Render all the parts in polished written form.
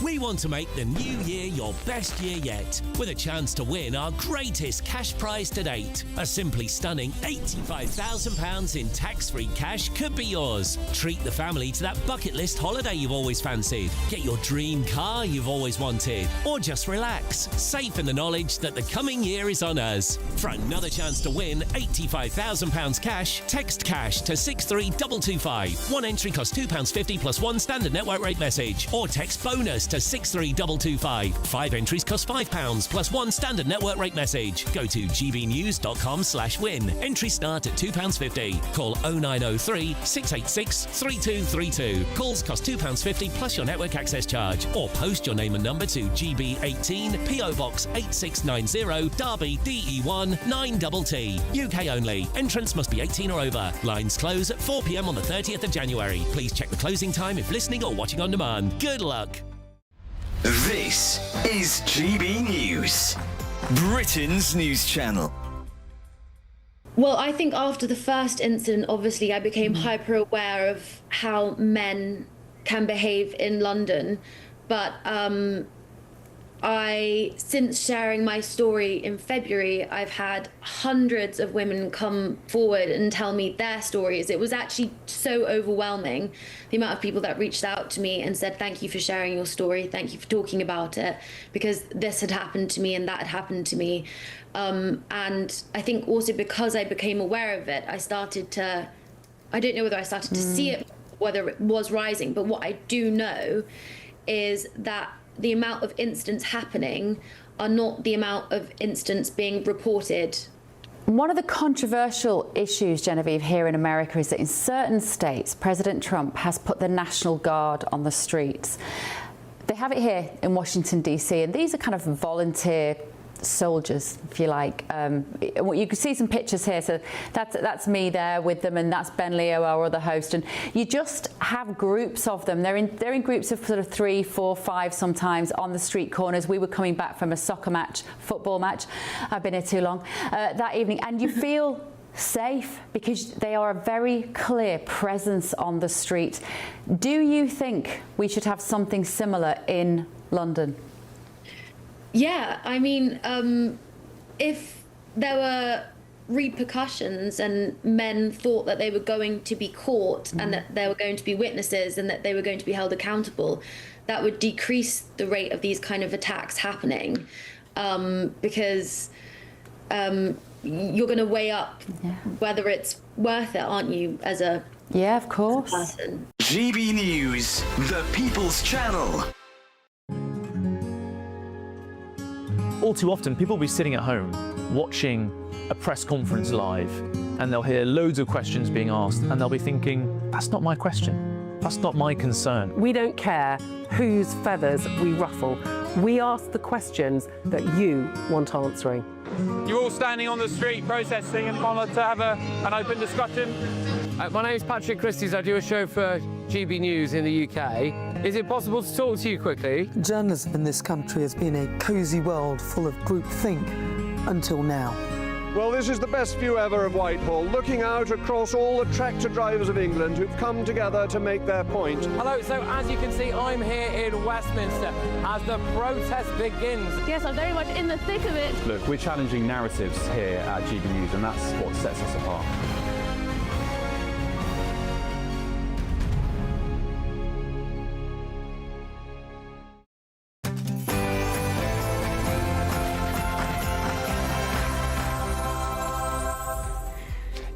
We want to make the new year your best year yet, with a chance to win our greatest cash prize to date. A simply stunning £85,000 in tax-free cash could be yours. Treat the family to that bucket list holiday you've always fancied. Get your dream car you've always wanted. Or just relax, safe in the knowledge that the coming year is on us. For another chance to win £85,000 cash, text cash to 63225. One entry costs £2.50 plus one standard network rate message. Or text bonus to 63225. 5 entries cost £5 plus one standard network rate message. Go to gbnews.com/win. Entries start at £2.50. Call 0903 686 3232. Calls cost £2.50 plus your network access charge. Or post your name and number to GB18 PO Box 8690 Derby DE1 9TT. UK only. Entrance must be 18 or over. Lines close at 4 p.m. on the 30th of January. Please check the closing time if listening or watching on demand. Good luck. This is GB News, Britain's news channel. Well, I think after the first incident, obviously, I became hyper aware of how men can behave in London. But since sharing my story in February, I've had hundreds of women come forward and tell me their stories. It was actually so overwhelming, the amount of people that reached out to me and said, thank you for sharing your story, thank you for talking about it, because this had happened to me and that had happened to me. And I think also because I became aware of it, I don't know whether I started to see it, whether it was rising, but what I do know is that the amount of incidents happening are not the amount of incidents being reported. One of the controversial issues, Genevieve, here in America is that in certain states, President Trump has put the National Guard on the streets. They have it here in Washington, D.C., and these are kind of volunteer soldiers, if you like. You can see some pictures here, so that's me there with them, and that's Ben Leo, our other host, and you just have groups of them. They're in groups of sort of 3, 4, 5 sometimes on the street corners. We were coming back from a football match, I've been here too long, that evening, and you feel safe because they are a very clear presence on the street. Do you think we should have something similar in London? Yeah, I mean, if there were repercussions and men thought that they were going to be caught and that there were going to be witnesses and that they were going to be held accountable, that would decrease the rate of these kind of attacks happening, because you're going to weigh up whether it's worth it, aren't you, as a of course person. GB News, the People's Channel. All too often, people will be sitting at home watching a press conference live, and they'll hear loads of questions being asked, and they'll be thinking, that's not my question, that's not my concern. We don't care whose feathers we ruffle. We ask the questions that you want answering. You're all standing on the street protesting and wanted to have an open discussion. My name's Patrick Christie's. I do a show for GB News in the UK. Is it possible to talk to you quickly? Journalism in this country has been a cosy world full of groupthink until now. Well, this is the best view ever of Whitehall, looking out across all the tractor drivers of England who've come together to make their point. Hello, so as you can see, I'm here in Westminster as the protest begins. Yes, I'm very much in the thick of it. Look, we're challenging narratives here at GB News, and that's what sets us apart.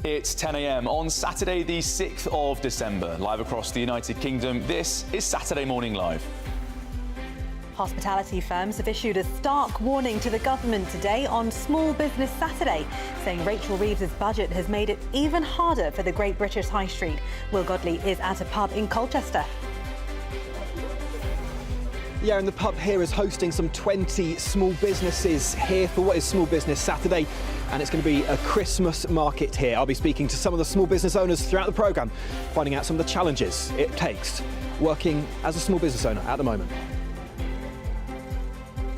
It's 10 a.m. on Saturday, the 6th of December. Live across the United Kingdom, this is Saturday Morning Live. Hospitality firms have issued a stark warning to the government today on Small Business Saturday, saying Rachel Reeves' budget has made it even harder for the Great British High Street. Will Godley is at a pub in Colchester. Yeah, and the pub here is hosting some 20 small businesses here for what is Small Business Saturday, and it's going to be a Christmas market here. I'll be speaking to some of the small business owners throughout the programme, finding out some of the challenges it takes working as a small business owner at the moment.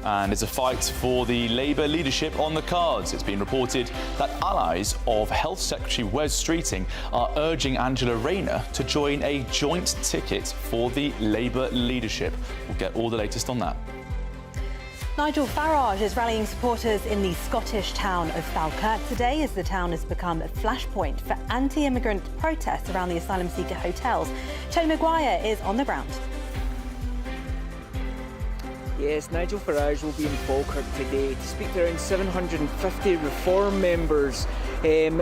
And it's a fight for the Labour leadership on the cards. It's been reported that allies of Health Secretary Wes Streeting are urging Angela Rayner to join a joint ticket for the Labour leadership. We'll get all the latest on that. Nigel Farage is rallying supporters in the Scottish town of Falkirk today as the town has become a flashpoint for anti-immigrant protests around the asylum seeker hotels. Tony Maguire is on the ground. Yes, Nigel Farage will be in Falkirk today to speak to around 750 reform members in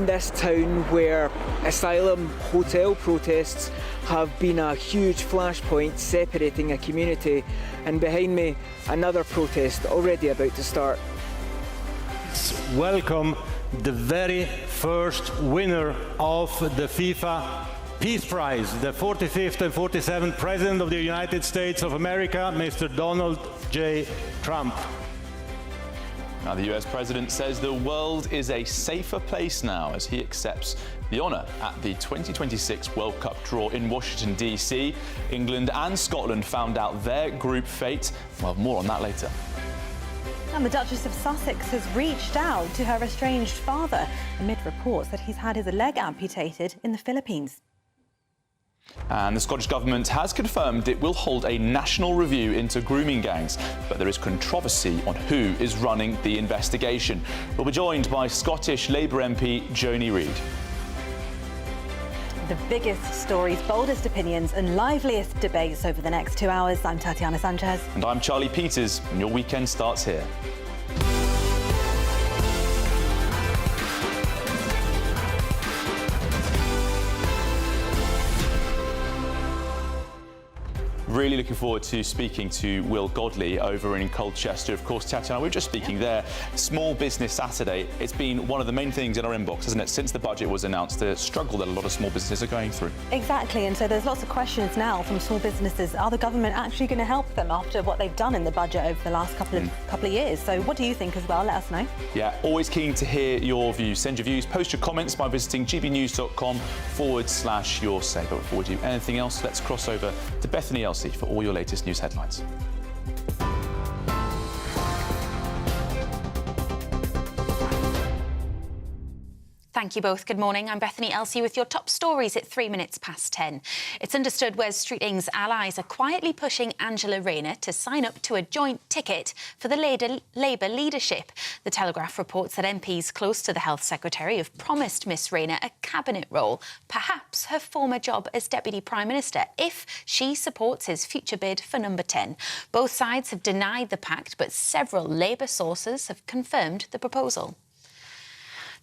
this town where asylum hotel protests have been a huge flashpoint separating a community. And behind me, another protest already about to start. Welcome the very first winner of the FIFA Peace Prize, the 45th and 47th President of the United States of America, Mr. Donald J. Trump. Now, the US President says the world is a safer place now as he accepts the honour at the 2026 World Cup draw in Washington, D.C. England and Scotland found out their group fate. We'll have more on that later. And the Duchess of Sussex has reached out to her estranged father amid reports that he's had his leg amputated in the Philippines. And the Scottish Government has confirmed it will hold a national review into grooming gangs, but there is controversy on who is running the investigation. We'll be joined by Scottish Labour MP Joni Reid. The biggest stories, boldest opinions and liveliest debates over the next 2 hours. I'm Tatiana Sanchez. And I'm Charlie Peters, and your weekend starts here. Really looking forward to speaking to Will Godley over in Colchester. Of course, Tatiana, we were just speaking there. Small Business Saturday, it's been one of the main things in our inbox, hasn't it, since the budget was announced, the struggle that a lot of small businesses are going through. Exactly, and so there's lots of questions now from small businesses. Are the government actually going to help them after what they've done in the budget over the last couple of years? So what do you think as well? Let us know. Yeah, always keen to hear your views. Send your views, post your comments by visiting gbnews.com/your say. But before we do anything else, let's cross over to Bethany Elsey for all your latest news headlines. Thank you both. Good morning. I'm Bethany Elsey with your top stories at 3 minutes past 10. It's understood Wes Streeting's allies are quietly pushing Angela Rayner to sign up to a joint ticket for the Labour leadership. The Telegraph reports that MPs close to the Health Secretary have promised Miss Rayner a cabinet role, perhaps her former job as Deputy Prime Minister, if she supports his future bid for number 10. Both sides have denied the pact, but several Labour sources have confirmed the proposal.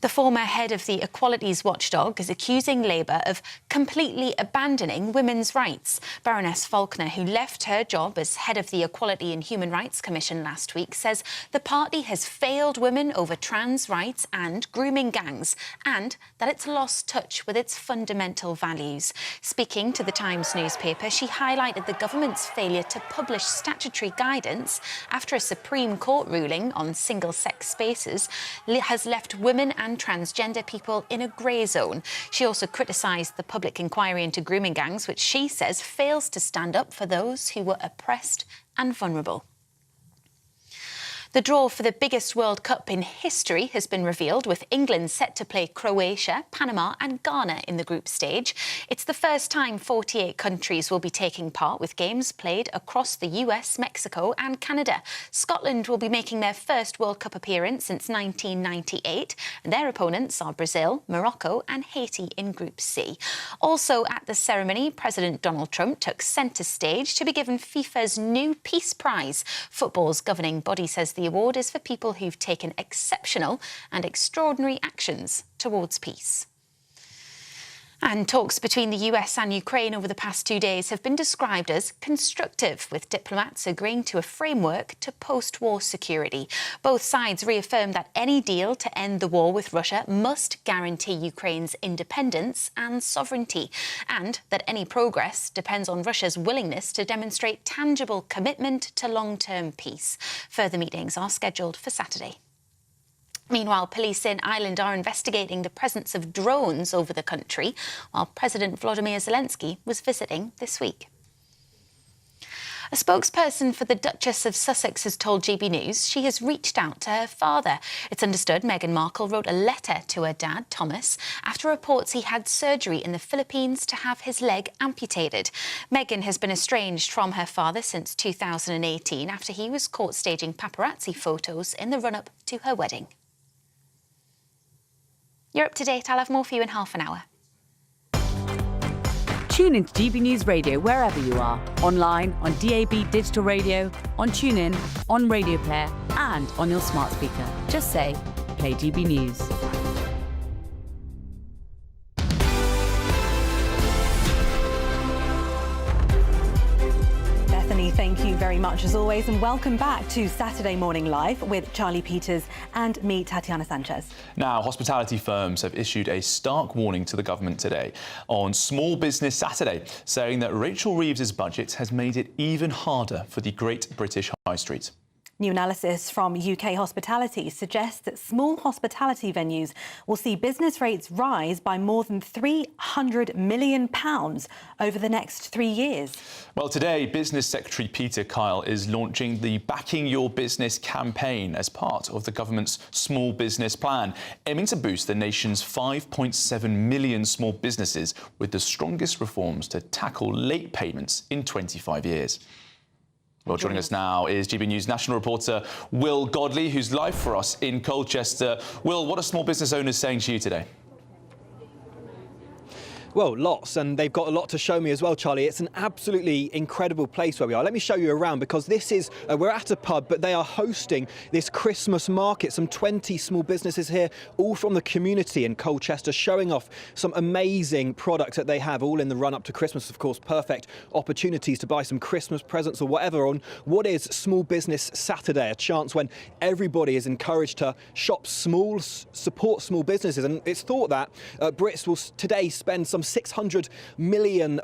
The former head of the Equalities Watchdog is accusing Labour of completely abandoning women's rights. Baroness Faulkner, who left her job as head of the Equality and Human Rights Commission last week, says the party has failed women over trans rights and grooming gangs, and that it's lost touch with its fundamental values. Speaking to the Times newspaper, she highlighted the government's failure to publish statutory guidance after a Supreme Court ruling on single-sex spaces has left women and transgender people in a grey zone. She also criticised the public inquiry into grooming gangs, which she says fails to stand up for those who were oppressed and vulnerable. The draw for the biggest World Cup in history has been revealed, with England set to play Croatia, Panama and Ghana in the group stage. It's the first time 48 countries will be taking part, with games played across the US, Mexico and Canada. Scotland will be making their first World Cup appearance since 1998, and their opponents are Brazil, Morocco and Haiti in Group C. Also at the ceremony, President Donald Trump took centre stage to be given FIFA's new Peace Prize. Football's governing body says the award is for people who've taken exceptional and extraordinary actions towards peace. And talks between the US and Ukraine over the past 2 days have been described as constructive, with diplomats agreeing to a framework to post-war security. Both sides reaffirmed that any deal to end the war with Russia must guarantee Ukraine's independence and sovereignty, and that any progress depends on Russia's willingness to demonstrate tangible commitment to long-term peace. Further meetings are scheduled for Saturday. Meanwhile, police in Ireland are investigating the presence of drones over the country, while President Volodymyr Zelensky was visiting this week. A spokesperson for the Duchess of Sussex has told GB News she has reached out to her father. It's understood Meghan Markle wrote a letter to her dad, Thomas, after reports he had surgery in the Philippines to have his leg amputated. Meghan has been estranged from her father since 2018 after he was caught staging paparazzi photos in the run-up to her wedding. You're up to date. I'll have more for you in half an hour. Tune into GB News Radio wherever you are. Online, on DAB digital radio, on TuneIn, on Radio Player and on your smart speaker. Just say, play GB News. Thank you very much as always, and welcome back to Saturday Morning Live with Charlie Peters and me, Tatiana Sanchez. Now, hospitality firms have issued a stark warning to the government today on Small Business Saturday, saying that Rachel Reeves's budget has made it even harder for the Great British High Street. New analysis from UK Hospitality suggests that small hospitality venues will see business rates rise by more than £300 million over the next 3 years. Well, today, Business Secretary Peter Kyle is launching the Backing Your Business campaign as part of the government's small business plan, aiming to boost the nation's 5.7 million small businesses with the strongest reforms to tackle late payments in 25 years. Well, joining us now is GB News national reporter Will Godley, who's live for us in Colchester. Will, what are small business owners saying to you today? Well, lots, and they've got a lot to show me as well, Charlie. It's an absolutely incredible place where we are. Let me show you around, because this is, we're at a pub, but they are hosting this Christmas market. Some 20 small businesses here, all from the community in Colchester, showing off some amazing products that they have, all in the run-up to Christmas, of course. Perfect opportunities to buy some Christmas presents or whatever on what is Small Business Saturday, a chance when everybody is encouraged to shop small, support small businesses. And it's thought that Brits will today spend some £600 million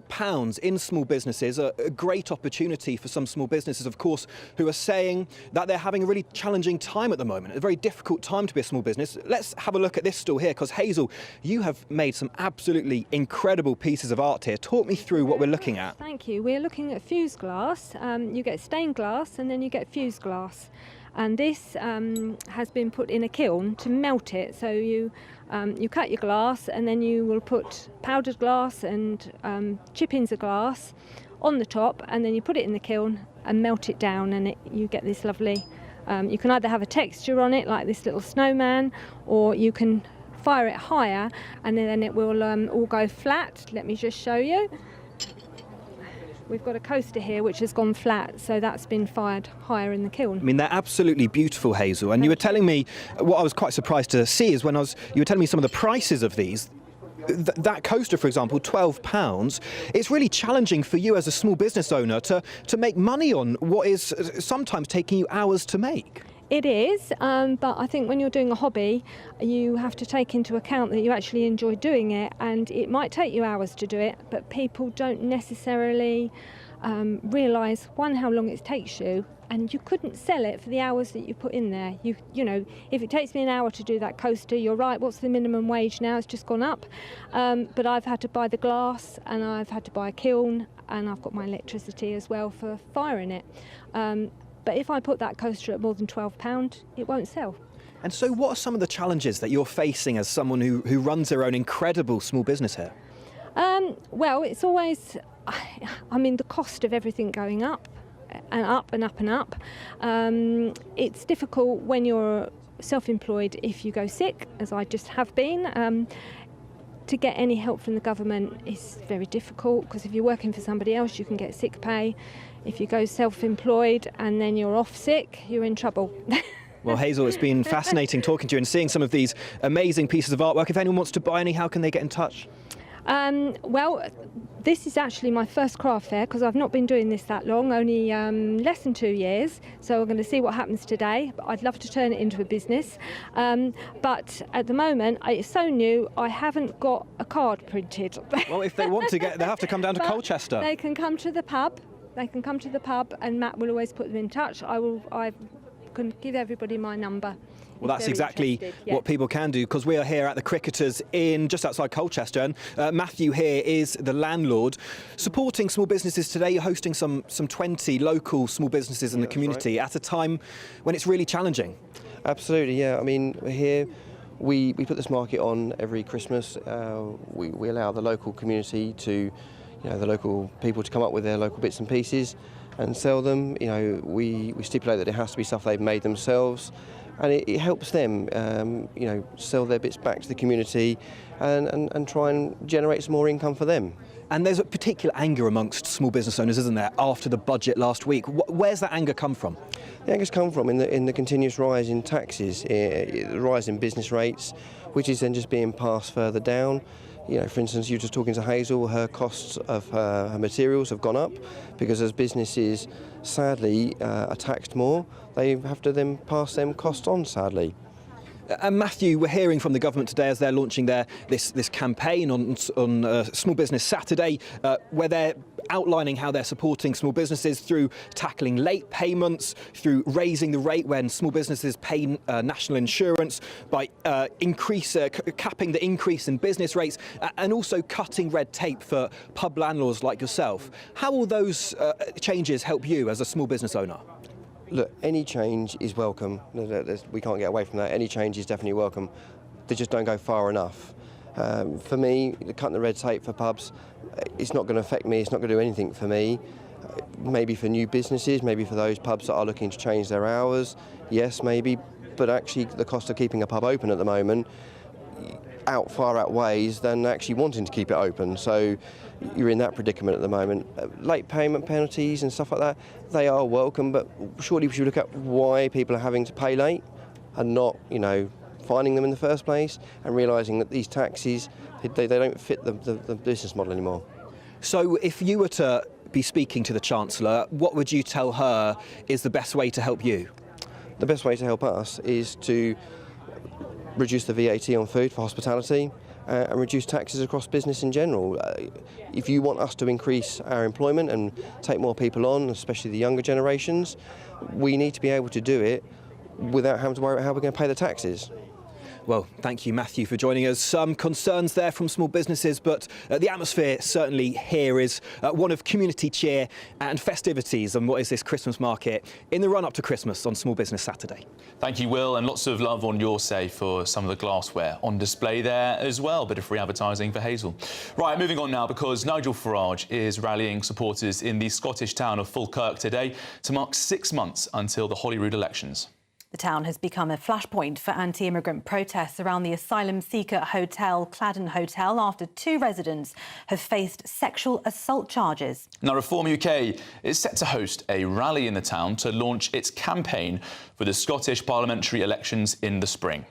in small businesses, a great opportunity for some small businesses, of course, who are saying that they're having a really challenging time at the moment, a very difficult time to be a small business. Let's have a look at this stall here, because Hazel, you have made some absolutely incredible pieces of art here. Talk me through what we're looking at. Thank you. We're looking at fused glass. You get stained glass and then you get fused glass. And this has been put in a kiln to melt it. So you cut your glass and then you will put powdered glass and chip-ins of glass on the top, and then you put it in the kiln and melt it down, and you get this lovely, you can either have a texture on it like this little snowman, or you can fire it higher and then it will all go flat. Let me just show you. We've got a coaster here which has gone flat, so that's been fired higher in the kiln. I mean, they're absolutely beautiful, Hazel. And you were telling me, what I was quite surprised to see is when you were telling me some of the prices of these. That coaster, for example, £12. It's really challenging for you as a small business owner to make money on what is sometimes taking you hours to make. It is, but I think when you're doing a hobby, you have to take into account that you actually enjoy doing it, and it might take you hours to do it, but people don't necessarily realise, one, how long it takes you, and you couldn't sell it for the hours that you put in there. You know, if it takes me an hour to do that coaster, you're right, what's the minimum wage now? It's just gone up. But I've had to buy the glass, and I've had to buy a kiln, and I've got my electricity as well for firing it. But if I put that coaster at more than £12, it won't sell. And so what are some of the challenges that you're facing as someone who runs their own incredible small business here? Well, it's always, I mean, the cost of everything going up and up and up and up. It's difficult when you're self-employed if you go sick, as I just have been. To get any help from the government is very difficult, because if you're working for somebody else, you can get sick pay. If you go self-employed and then you're off sick, you're in trouble. Well, Hazel, it's been fascinating talking to you and seeing some of these amazing pieces of artwork. If anyone wants to buy any, how can they get in touch? Well, this is actually my first craft fair, because I've not been doing this that long, only less than 2 years. So we're going to see what happens today. But I'd love to turn it into a business. But at the moment, it's so new, I haven't got a card printed. Well, if they want to they have to come down to Colchester. They can come to the pub. They can come to the pub, and Matt will always put them in touch. I've can give everybody my number. Well, that's exactly what people can do, because we are here at the Cricketers in just outside Colchester, and Matthew here is the landlord supporting small businesses today. You're hosting some 20 local small businesses in the community at a time when it's really challenging. Absolutely, yeah. I mean, here we put this market on every Christmas. We allow the local community to, the local people to come up with their local bits and pieces and sell them. We stipulate that it has to be stuff they've made themselves. And it helps them, sell their bits back to the community and try and generate some more income for them. And there's a particular anger amongst small business owners, isn't there, after the budget last week? Where's that anger come from? The anger's come from in the continuous rise in taxes, the rise in business rates, which is then just being passed further down. For instance, you were just talking to Hazel, her costs of her materials have gone up because as businesses sadly are taxed more, they have to then pass them costs on, sadly. And Matthew, we're hearing from the government today as they're launching this campaign on Small Business Saturday, where they're outlining how they're supporting small businesses through tackling late payments, through raising the rate when small businesses pay national insurance, by capping the increase in business rates, and also cutting red tape for pub landlords like yourself. How will those changes help you as a small business owner? Look, any change is welcome. We can't get away from that. Any change is definitely welcome. They just don't go far enough. For me, cutting the red tape for pubs, it's not going to affect me. It's not going to do anything for me. Maybe for new businesses, maybe for those pubs that are looking to change their hours, yes, maybe. But actually, the cost of keeping a pub open at the moment far outweighs than actually wanting to keep it open. So you're in that predicament at the moment. Late payment penalties and stuff like that, they are welcome, but surely we should look at why people are having to pay late and not, finding them in the first place and realising that these taxes, they don't fit the business model anymore. So if you were to be speaking to the Chancellor, what would you tell her is the best way to help you? The best way to help us is to reduce the VAT on food for hospitality and reduce taxes across business in general. If you want us to increase our employment and take more people on, especially the younger generations, we need to be able to do it without having to worry about how we're going to pay the taxes. Well, thank you, Matthew, for joining us. Some concerns there from small businesses, but the atmosphere certainly here is one of community cheer and festivities on what is this Christmas market in the run-up to Christmas on Small Business Saturday. Thank you, Will, and lots of love on your say for some of the glassware on display there as well. Bit of free advertising for Hazel. Right, moving on now, because Nigel Farage is rallying supporters in the Scottish town of Falkirk today to mark 6 months until the Holyrood elections. The town has become a flashpoint for anti-immigrant protests around the asylum seeker hotel, Cladden Hotel, after 2 residents have faced sexual assault charges. Now, Reform UK is set to host a rally in the town to launch its campaign for the Scottish parliamentary elections in the spring.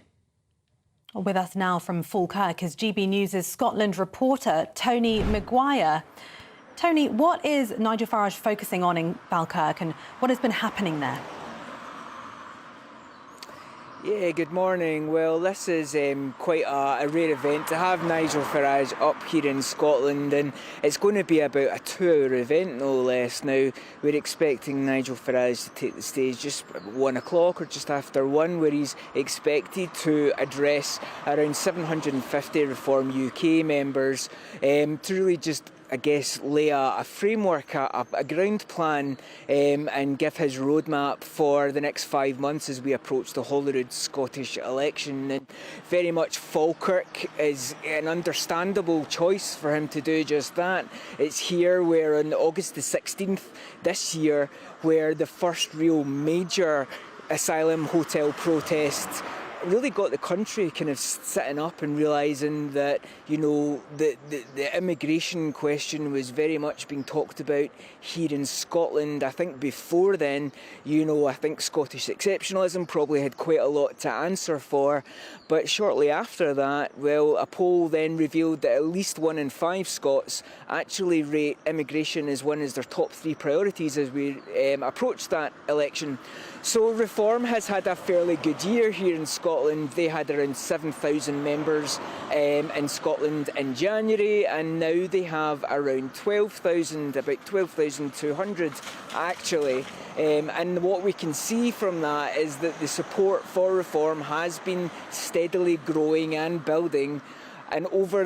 With us now from Falkirk is GB News' Scotland reporter Tony Maguire. Tony, what is Nigel Farage focusing on in Falkirk and what has been happening there? Yeah, good morning. Well, this is quite a rare event to have Nigel Farage up here in Scotland, and it's going to be about a 2-hour event, no less. Now, we're expecting Nigel Farage to take the stage just 1 o'clock or just after 1, where he's expected to address around 750 Reform UK members to really just, I guess, lay a framework, a ground plan and give his roadmap for the next 5 months as we approach the Holyrood Scottish election. And very much Falkirk is an understandable choice for him to do just that. It's here where on August the 16th this year, where the first real major asylum hotel protest really got the country kind of sitting up and realising that, the immigration question was very much being talked about here in Scotland. I think before then, I think Scottish exceptionalism probably had quite a lot to answer for. But shortly after that, well, a poll then revealed that at least 1 in 5 Scots actually rate immigration as one of their top 3 priorities as we approach that election. So Reform has had a fairly good year here in Scotland. Scotland. They had around 7,000 members in Scotland in January, and now they have around 12,000, about 12,200 actually. And what we can see from that is that the support for reform has been steadily growing and building. And over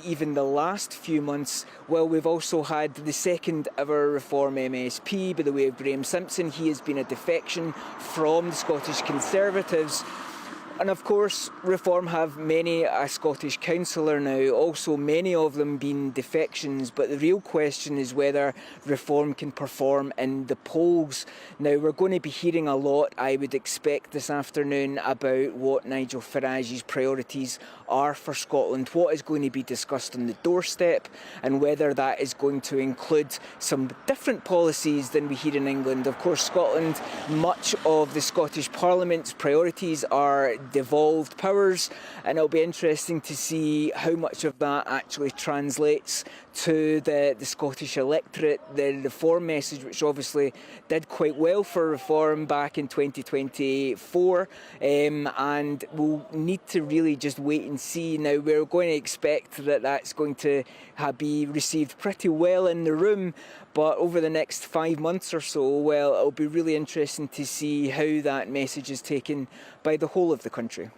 even the last few months, well, we've also had the second ever Reform MSP by the way of Graham Simpson. He has been a defection from the Scottish Conservatives. And of course, Reform have many a Scottish councillor now, also many of them being defections, but the real question is whether Reform can perform in the polls. Now, we're going to be hearing a lot, I would expect, this afternoon about what Nigel Farage's priorities are for Scotland, what is going to be discussed on the doorstep, and whether that is going to include some different policies than we hear in England. Of course, Scotland, much of the Scottish Parliament's priorities are devolved powers, and it'll be interesting to see how much of that actually translates to the Scottish electorate. The Reform message, which obviously did quite well for Reform back in 2024, and we'll need to really just wait and see. Now, we're going to expect that that's going to be received pretty well in the room, but over the next 5 months or so, well, it'll be really interesting to see how that message is taken by the whole of the country.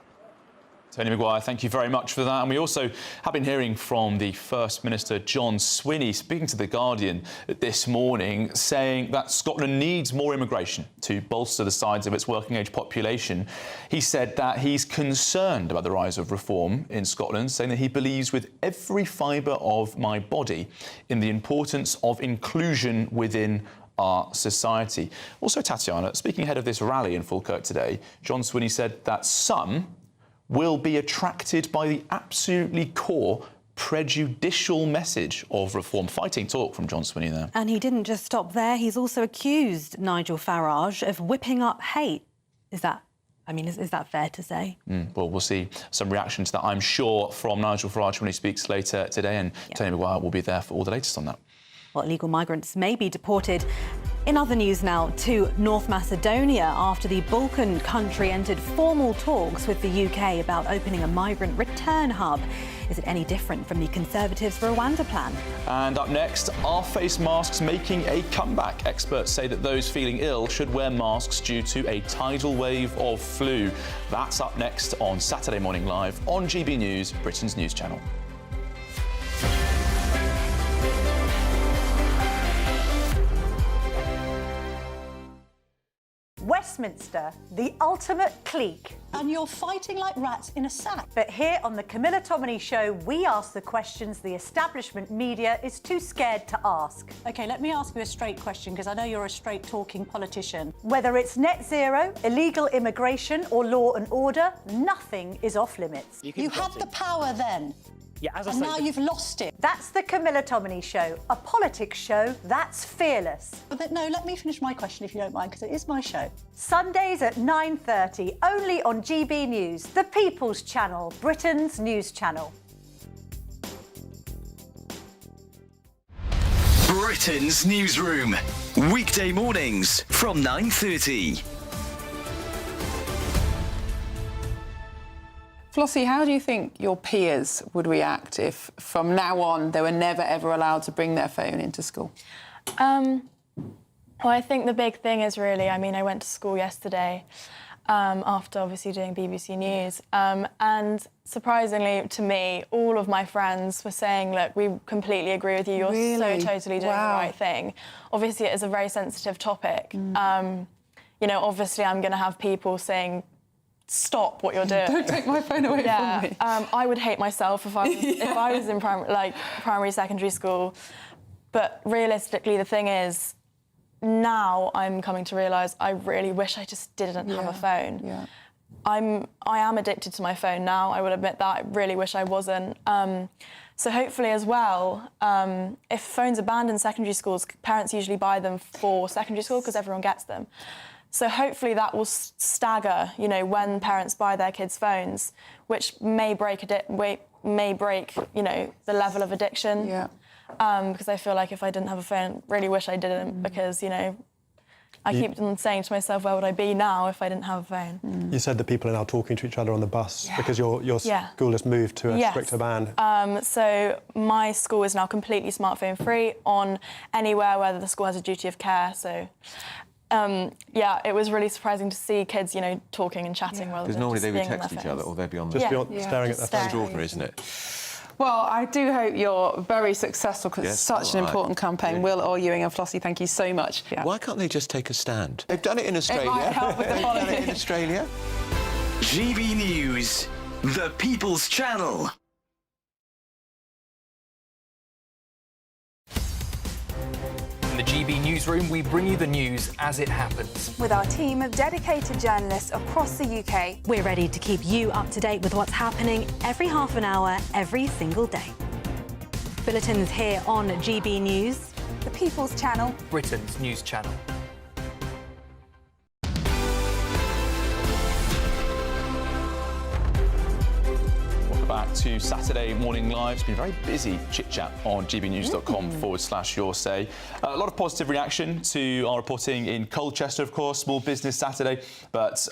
Tony Maguire, thank you very much for that. And we also have been hearing from the First Minister, John Swinney, speaking to The Guardian this morning, saying that Scotland needs more immigration to bolster the size of its working-age population. He said that he's concerned about the rise of reform in Scotland, saying that he believes with every fibre of my body in the importance of inclusion within our society. Also, Tatiana, speaking ahead of this rally in Falkirk today, John Swinney said that some will be attracted by the absolutely core prejudicial message of reform. Fighting talk from John Swinney there. And he didn't just stop there. He's also accused Nigel Farage of whipping up hate. Is that fair to say? Well, we'll see some reaction to that, I'm sure, from Nigel Farage when he speaks later today, and Tony Maguire will be there for all the latest on that. Well, illegal migrants may be deported. In other news now, to North Macedonia after the Balkan country entered formal talks with the UK about opening a migrant return hub. Is it any different from the Conservatives' Rwanda plan? And up next, are face masks making a comeback? Experts say that those feeling ill should wear masks due to a tidal wave of flu. That's up next on Saturday Morning Live on GB News, Britain's news channel. Westminster, the ultimate clique. And you're fighting like rats in a sack. But here on the Camilla Tominey Show, we ask the questions the establishment media is too scared to ask. OK, let me ask you a straight question, because I know you're a straight-talking politician. Whether it's net zero, illegal immigration or law and order, nothing is off-limits. You had the power then. Yeah, as I and say, now you've lost it. That's the Camilla Tominey Show, a politics show that's fearless. But no, let me finish my question if you don't mind, because it is my show. Sundays at 9:30, only on GB News, the People's Channel, Britain's news channel. Britain's newsroom, weekday mornings from 9:30. Flossie, how do you think your peers would react if, from now on, they were never, ever allowed to bring their phone into school? Well, I think the big thing is really, I went to school yesterday after obviously doing BBC News, and surprisingly to me, all of my friends were saying, look, we completely agree with you, you're so totally doing the right thing. Obviously, it is a very sensitive topic. You know, obviously I'm going to have people saying, stop what you're doing. Don't take my phone away from me. I would hate myself if I was in primary, secondary school. But realistically, the thing is, now I'm coming to realise I really wish I just didn't have a phone. Yeah. I am addicted to my phone now, I will admit that. I really wish I wasn't. So hopefully as well, if phones are banned in secondary schools, parents usually buy them for secondary school because everyone gets them. So hopefully that will stagger, you know, when parents buy their kids' phones, which may break, you know, the level of addiction. Yeah. Because I feel like if I didn't have a phone, really wish I didn't, because, you know, I keep on saying to myself, where would I be now if I didn't have a phone? You said that people are now talking to each other on the bus because your school has moved to a stricter ban. So my school is now completely smartphone free on anywhere where the school has a duty of care. So it was really surprising to see kids, talking and chatting rather than because normally just they would being on text their each other phones. or they'd be on Just staring at their phone. Extraordinary, isn't it? Well, I do hope you're very successful because it's such an important campaign. Will, or Ewing and Flossie, thank you so much. Why can't they just take a stand? They've done it in Australia. It might help with the They've done it in Australia. GB News, the People's Channel. In the GB newsroom, we bring you the news as it happens. With our team of dedicated journalists across the UK, we're ready to keep you up to date with what's happening every half an hour, every single day. Bulletins here on GB News, the People's Channel, Britain's news channel. Back to Saturday Morning Live. It's been a very busy chit-chat on gbnews.com/your say. A lot of positive reaction to our reporting in Colchester, of course, Small Business Saturday, but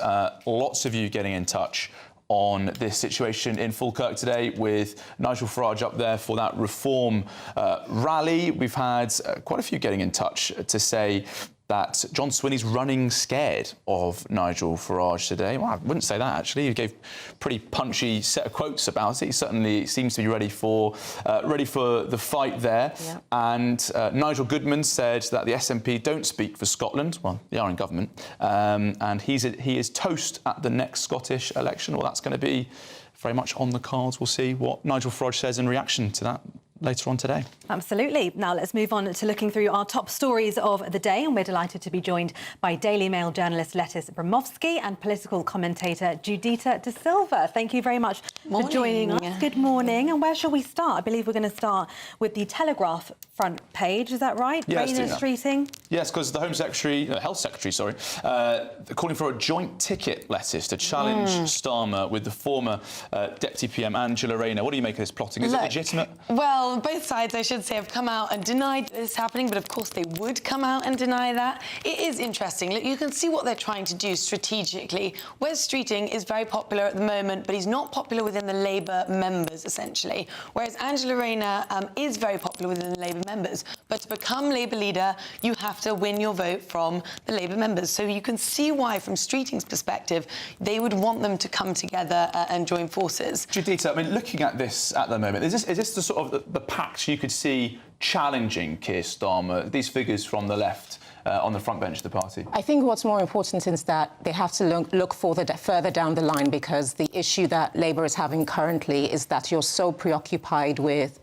lots of you getting in touch on this situation in Falkirk today with Nigel Farage up there for that reform rally. We've had quite a few getting in touch to say that John Swinney's running scared of Nigel Farage today. Well, I wouldn't say that, actually. He gave a pretty punchy set of quotes about it. He certainly seems to be ready for the fight there. Yeah. And Nigel Goodman said that the SNP don't speak for Scotland. Well, they are in government. And he is toast at the next Scottish election. Well, that's going to be very much on the cards. We'll see what Nigel Farage says in reaction to that later on today. Absolutely. Now let's move on to looking through our top stories of the day, and we're delighted to be joined by Daily Mail journalist Lettice Bromovsky and political commentator Judita De Silva. Thank you very much for joining us. Good morning. And where shall we start? I believe we're going to start with the Telegraph front page. Is that right? Yes, Rainer Streeting. Yes, because the Health Secretary, calling for a joint ticket, Lettice, to challenge Starmer with the former Deputy PM Angela Rayner. What do you make of this plotting? Is it legitimate? Well, both sides, I should say, have come out and denied this happening, but of course they would come out and deny that. It is interesting. Look, you can see what they're trying to do strategically. Wes Streeting is very popular at the moment, but he's not popular within the Labour members, essentially, whereas Angela Rayner is very popular within the Labour members. But to become Labour leader, you have to win your vote from the Labour members. So you can see why, from Streeting's perspective, they would want them to come together and join forces. Judita, I mean, looking at this at the moment, is this the sort of the pact you could see challenging Keir Starmer, these figures from the left on the front bench of the party? I think what's more important is that they have to look further down the line, because the issue that Labour is having currently is that you're so preoccupied with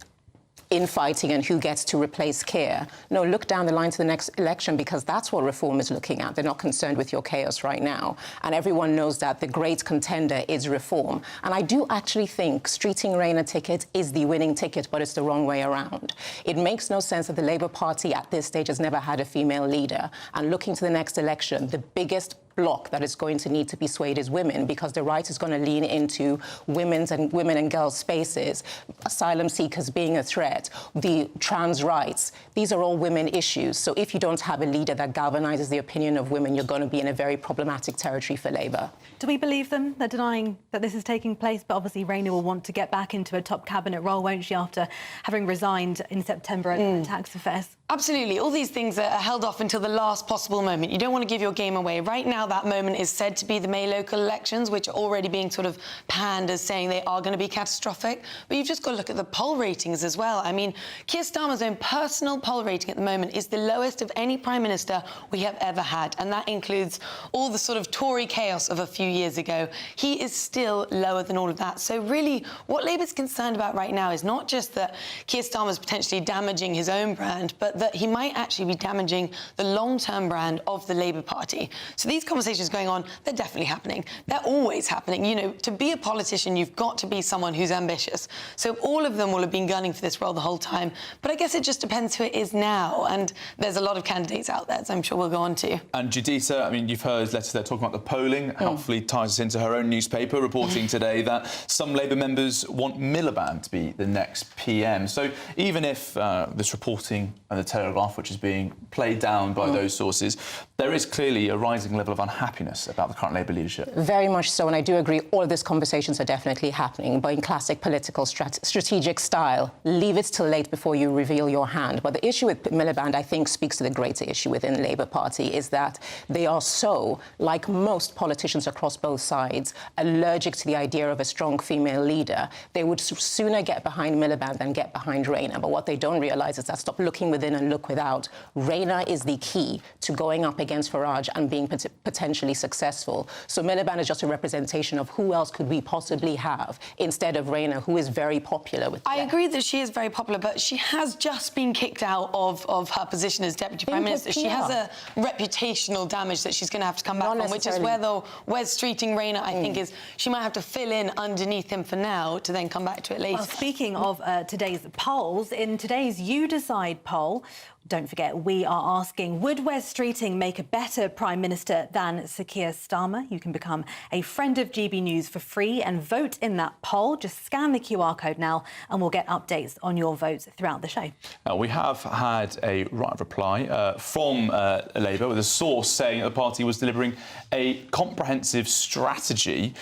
infighting and who gets to replace Keir. No, look down the line to the next election, because that's what Reform is looking at. They're not concerned with your chaos right now. And everyone knows that the great contender is Reform. And I do actually think Streeting Rayner ticket is the winning ticket, but it's the wrong way around. It makes no sense that the Labour Party at this stage has never had a female leader. And looking to the next election, the biggest block that is going to need to be swayed is women, because the right is going to lean into women and girls' spaces, asylum seekers being a threat, the trans rights. These are all women issues. So if you don't have a leader that galvanizes the opinion of women, you're going to be in a very problematic territory for Labour. Do we believe them? They're denying that this is taking place, but obviously Rayner will want to get back into a top cabinet role, won't she, after having resigned in September at Tax Affairs? Absolutely. All these things are held off until the last possible moment. You don't want to give your game away. Right now, that moment is said to be the May local elections, which are already being sort of panned as saying they are going to be catastrophic. But you've just got to look at the poll ratings as well. I mean, Keir Starmer's own personal poll rating at the moment is the lowest of any Prime Minister we have ever had. And that includes all the sort of Tory chaos of a few years ago. He is still lower than all of that. So really, what Labour's concerned about right now is not just that Keir Starmer's potentially damaging his own brand, but that he might actually be damaging the long-term brand of the Labour Party. So these conversations going on, they're definitely happening. They're always happening. You know, to be a politician, you've got to be someone who's ambitious. So all of them will have been gunning for this role the whole time. But I guess it just depends who it is now. And there's a lot of candidates out there, as I'm sure we'll go on to. And Judita, I mean, you've heard Lettice there talking about the polling, helpfully ties us into her own newspaper, reporting today that some Labour members want Miliband to be the next PM. So even if this reporting and the Telegraph, which is being played down by those sources, There is clearly a rising level of unhappiness about the current Labour leadership. Very much so, and I do agree all of these conversations are definitely happening, but in classic political strategic style, leave it till late before you reveal your hand. But the issue with Miliband, I think, speaks to the greater issue within the Labour Party, is that they are so, like most politicians across both sides, allergic to the idea of a strong female leader. They would sooner get behind Miliband than get behind Rayna. But what they don't realise is that stop looking within and look without. Rayna is the key to going up against Farage and being potentially successful. So Miliband is just a representation of who else could we possibly have instead of Rayna, who is very popular with I agree that she is very popular, but she has just been kicked out of her position as Deputy Prime Minister. She has a reputational damage that she's going to have to come back from, which is where the Wes Streeting Rayna, I think, is she might have to fill in underneath him for now to then come back to it later. Well, speaking of today's polls, in today's You Decide poll, don't forget, we are asking, would Wes Streeting make a better Prime Minister than Sir Keir Starmer? You can become a friend of GB News for free and vote in that poll. Just scan the QR code now and we'll get updates on your votes throughout the show. We have had a right of reply from Labour, with a source saying that the party was delivering a comprehensive strategy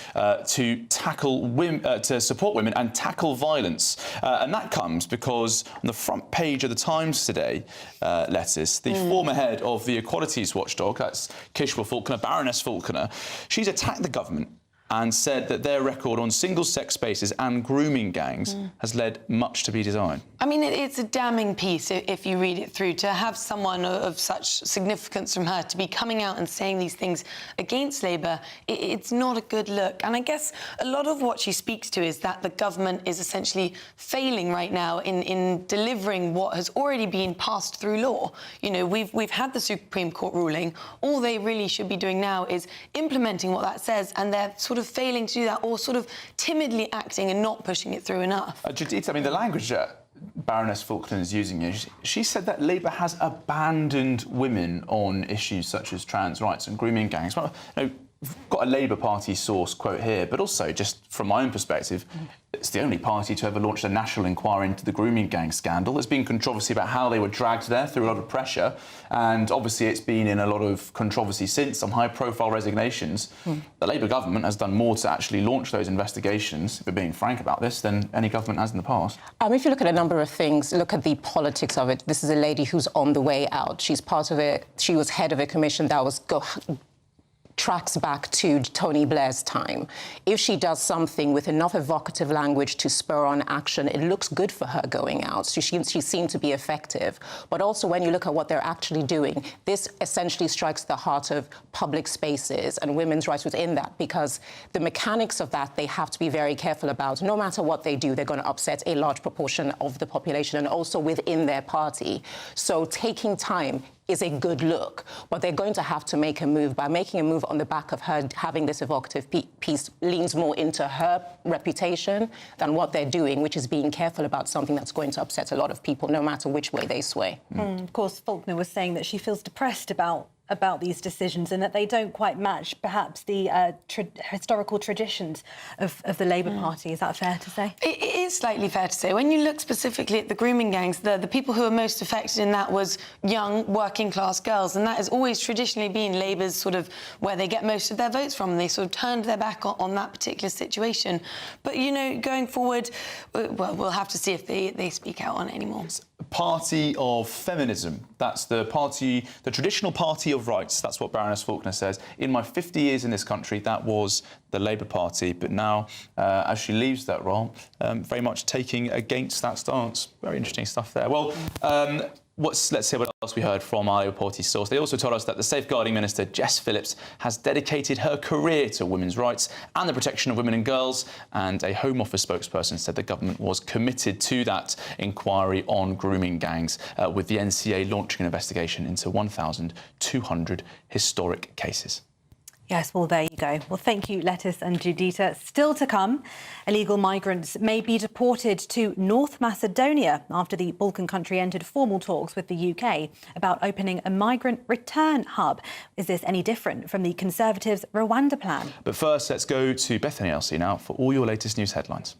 to tackle to support women and tackle violence. And that comes because on the front page of the Times today, lettuce, the former head of the Equalities Watchdog, that's Kishwa Falconer, Baroness Falconer, she's attacked the government and said that their record on single-sex spaces and grooming gangs has led much to be desired. I mean, it's a damning piece if you read it through, to have someone of such significance from her to be coming out and saying these things against Labour. It's not a good look. And I guess a lot of what she speaks to is that the government is essentially failing right now in delivering what has already been passed through law. You know, we've had the Supreme Court ruling. All they really should be doing now is implementing what that says, and they're sort of failing to do that, or sort of timidly acting and not pushing it through enough. Judith, I mean, the language Baroness Falkland is using here, she said that Labour has abandoned women on issues such as trans rights and grooming gangs. Well, you know, we've got a Labour Party source quote here, but also, just from my own perspective, it's the only party to ever launch a national inquiry into the grooming gang scandal. There's been controversy about how they were dragged there through a lot of pressure, and obviously it's been in a lot of controversy since, some high-profile resignations. The Labour government has done more to actually launch those investigations, if we're being frank about this, than any government has in the past. If you look at a number of things, look at the politics of it. This is a lady who's on the way out. She's part of it. She was head of a commission that was tracks back to Tony Blair's time. If she does something with enough evocative language to spur on action, it looks good for her going out. So she seemed to be effective. But also, when you look at what they're actually doing, this essentially strikes the heart of public spaces and women's rights within that, because the mechanics of that they have to be very careful about. No matter what they do, they're going to upset a large proportion of the population and also within their party. So taking time is a good look, but they're going to have to make a move. By making a move on the back of her having this evocative piece leans more into her reputation than what they're doing, which is being careful about something that's going to upset a lot of people, no matter which way they sway. Of course, Faulkner was saying that she feels depressed about these decisions and that they don't quite match perhaps the historical traditions of the Labour Party. Is that fair to say? It is slightly fair to say. When you look specifically at the grooming gangs, the people who are most affected in that was young working class girls, and that has always traditionally been Labour's sort of where they get most of their votes from. They sort of turned their back on that particular situation. But, you know, going forward, well, we'll have to see if they speak out on it anymore. Party of feminism. That's the party, the traditional party of rights. That's what Baroness Falconer says. In my 50 years in this country, that was the Labour Party. But now, as she leaves that role, very much taking against that stance. Very interesting stuff there. Well, let's see what else we heard from our Labour Party source. They also told us that the Safeguarding Minister, Jess Phillips, has dedicated her career to women's rights and the protection of women and girls. And a Home Office spokesperson said the government was committed to that inquiry on grooming gangs, with the NCA launching an investigation into 1,200 historic cases. Yes, well, there you go. Well, thank you, Lettuce and Judita. Still to come, illegal migrants may be deported to North Macedonia after the Balkan country entered formal talks with the UK about opening a migrant return hub. Is this any different from the Conservatives' Rwanda plan? But first, let's go to Bethany Elsie now for all your latest news headlines.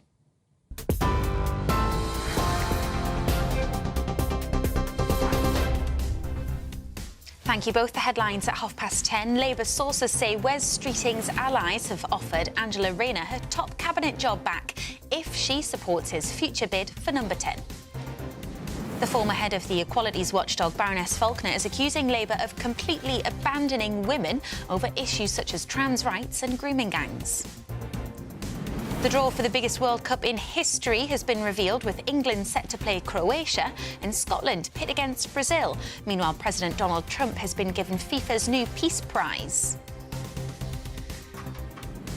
Thank you both. The headlines at 10:30. Labour sources say Wes Streeting's allies have offered Angela Rayner her top cabinet job back if she supports his future bid for number 10. The former head of the equalities watchdog, Baroness Faulkner, is accusing Labour of completely abandoning women over issues such as trans rights and grooming gangs. The draw for the biggest World Cup in history has been revealed, with England set to play Croatia and Scotland pit against Brazil. Meanwhile, President Donald Trump has been given FIFA's new Peace Prize.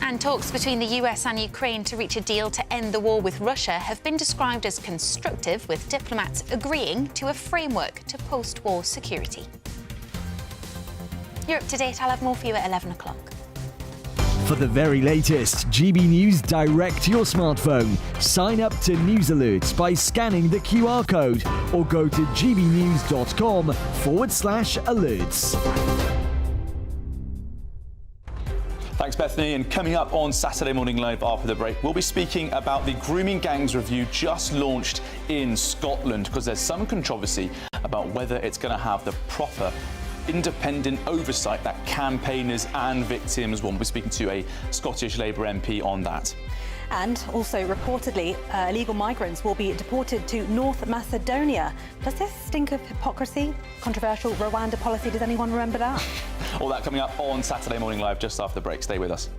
And talks between the US and Ukraine to reach a deal to end the war with Russia have been described as constructive, with diplomats agreeing to a framework to post-war security. You're up to date. I'll have more for you at 11 o'clock. For the very latest GB News direct to your smartphone, sign up to News Alerts by scanning the QR code or go to gbnews.com/alerts. Thanks, Bethany. And coming up on Saturday Morning Live after the break, we'll be speaking about the grooming gangs review just launched in Scotland, because there's some controversy about whether it's going to have the proper independent oversight that campaigners and victims want. We're speaking to a Scottish Labour MP on that. And also, reportedly, illegal migrants will be deported to North Macedonia. Does this stink of hypocrisy? Controversial Rwanda policy, does anyone remember that? All that coming up on Saturday Morning Live just after the break. Stay with us.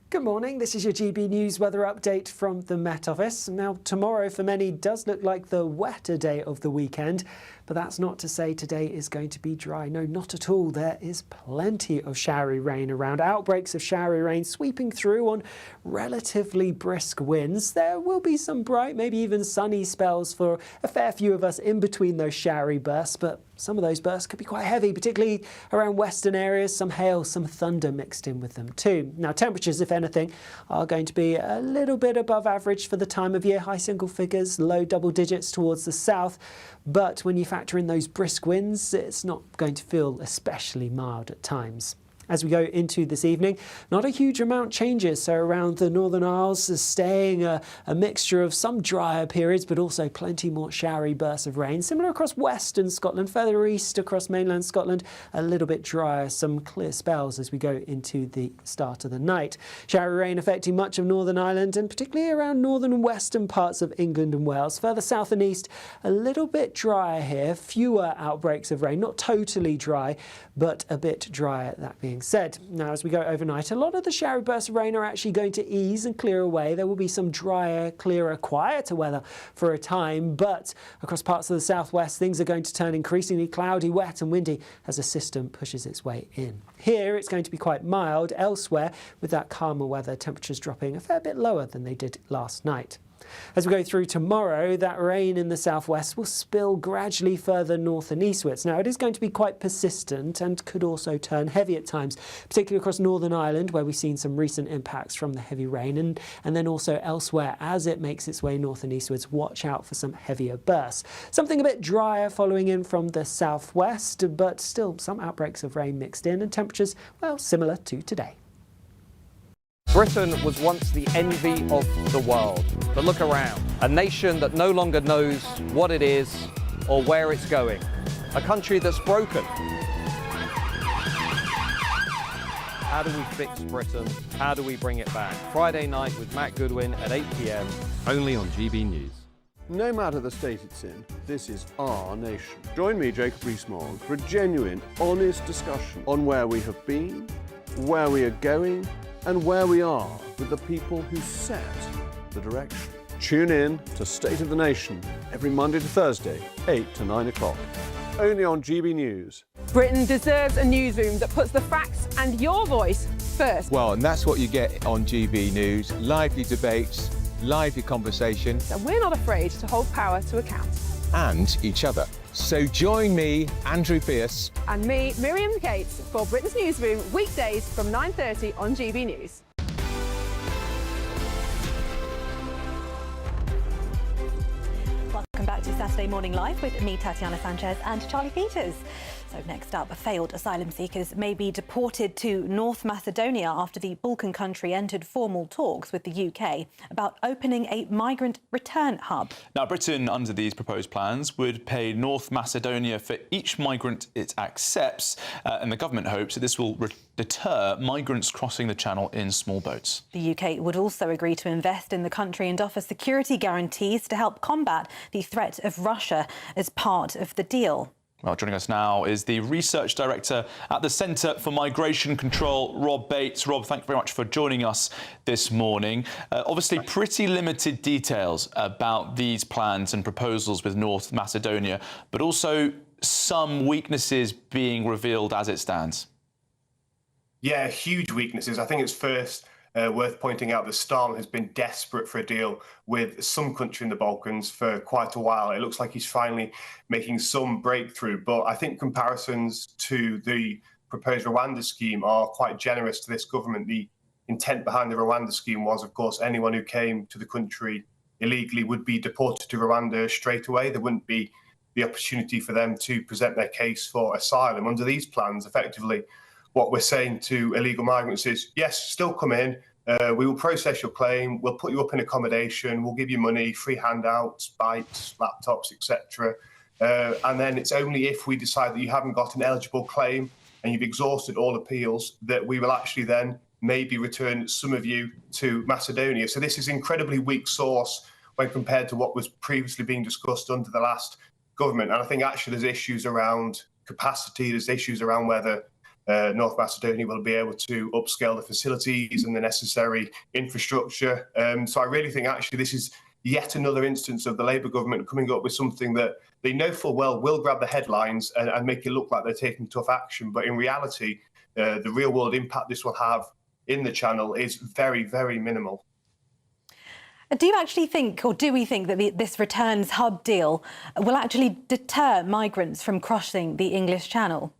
Good morning, this is your GB News weather update from the Met Office. Now, tomorrow for many does look like the wetter day of the weekend, but that's not to say today is going to be dry. No, not at all. There is plenty of showery rain around. Outbreaks of showery rain sweeping through on relatively brisk winds. There will be some bright, maybe even sunny spells for a fair few of us in between those showery bursts, but some of those bursts could be quite heavy, particularly around western areas. Some hail, some thunder mixed in with them too. Now, temperatures, if anything, are going to be a little bit above average for the time of year. High single figures, low double digits towards the south. But when you factor in those brisk winds, it's not going to feel especially mild at times. As we go into this evening, not a huge amount changes. So around the Northern Isles is staying a mixture of some drier periods, but also plenty more showery bursts of rain. Similar across western Scotland, further east across mainland Scotland, a little bit drier, some clear spells as we go into the start of the night. Showery rain affecting much of Northern Ireland and particularly around northern and western parts of England and Wales. Further south and east, a little bit drier here, fewer outbreaks of rain, not totally dry, but a bit drier, that being said. Now, as we go overnight, a lot of the showery bursts of rain are actually going to ease and clear away. There will be some drier, clearer, quieter weather for a time, but across parts of the southwest, things are going to turn increasingly cloudy, wet and windy as the system pushes its way in. Here, it's going to be quite mild. Elsewhere, with that calmer weather, temperatures dropping a fair bit lower than they did last night. As we go through tomorrow, that rain in the southwest will spill gradually further north and eastwards. Now, it is going to be quite persistent and could also turn heavy at times, particularly across Northern Ireland, where we've seen some recent impacts from the heavy rain, and then also elsewhere as it makes its way north and eastwards. Watch out for some heavier bursts. Something a bit drier following in from the southwest, but still some outbreaks of rain mixed in, and temperatures, well, similar to today. Britain was once the envy of the world, but look around. A nation that no longer knows what it is or where it's going. A country that's broken. How do we fix Britain? How do we bring it back? Friday night with Matt Goodwin at 8 p.m. only on GB News. No matter the state it's in, this is our nation. Join me, Jacob Rees-Mogg, for a genuine, honest discussion on where we have been, where we are going, and where we are with the people who set the direction. Tune in to State of the Nation every Monday to Thursday, 8 to 9 o'clock. Only on GB News. Britain deserves a newsroom that puts the facts and your voice first. Well, and that's what you get on GB News. Lively debates, lively conversations. And we're not afraid to hold power to account. And each other. So join me, Andrew Pierce. And me, Miriam Gates, for Britain's Newsroom, weekdays from 9:30 on GB News. Welcome back to Saturday Saturday Morning Live with me, Tatiana Sanchez, and Charlie Peters. So next up, failed asylum seekers may be deported to North Macedonia after the Balkan country entered formal talks with the UK about opening a migrant return hub. Now, Britain, under these proposed plans, would pay North Macedonia for each migrant it accepts, and the government hopes that this will deter migrants crossing the channel in small boats. The UK would also agree to invest in the country and offer security guarantees to help combat the threat of Russia as part of the deal. Well, joining us now is the Research Director at the Centre for Migration Control, Rob Bates. Rob, thank you very much for joining us this morning. Obviously, pretty limited details about these plans and proposals with North Macedonia, but also some weaknesses being revealed as it stands. Yeah, huge weaknesses. I think it's first worth pointing out that Starmer has been desperate for a deal with some country in the Balkans for quite a while. It looks like he's finally making some breakthrough, but I think comparisons to the proposed Rwanda scheme are quite generous to this government. The intent behind the Rwanda scheme was, of course, anyone who came to the country illegally would be deported to Rwanda straight away. There wouldn't be the opportunity for them to present their case for asylum. Under these plans, effectively, what we're saying to illegal migrants is, yes, still come in. We will process your claim. We'll put you up in accommodation. We'll give you money, free handouts, bikes, laptops, etc. And then it's only if we decide that you haven't got an eligible claim and you've exhausted all appeals that we will actually then maybe return some of you to Macedonia. So this is incredibly weak source when compared to what was previously being discussed under the last government. And I think actually there's issues around capacity. There's issues around whether North Macedonia will be able to upscale the facilities and the necessary infrastructure. So I really think actually this is yet another instance of the Labour government coming up with something that they know full well will grab the headlines and make it look like they're taking tough action. But in reality, the real world impact this will have in the channel is very, very minimal. Do you actually think, or do we think, that this returns hub deal will actually deter migrants from crossing the English Channel?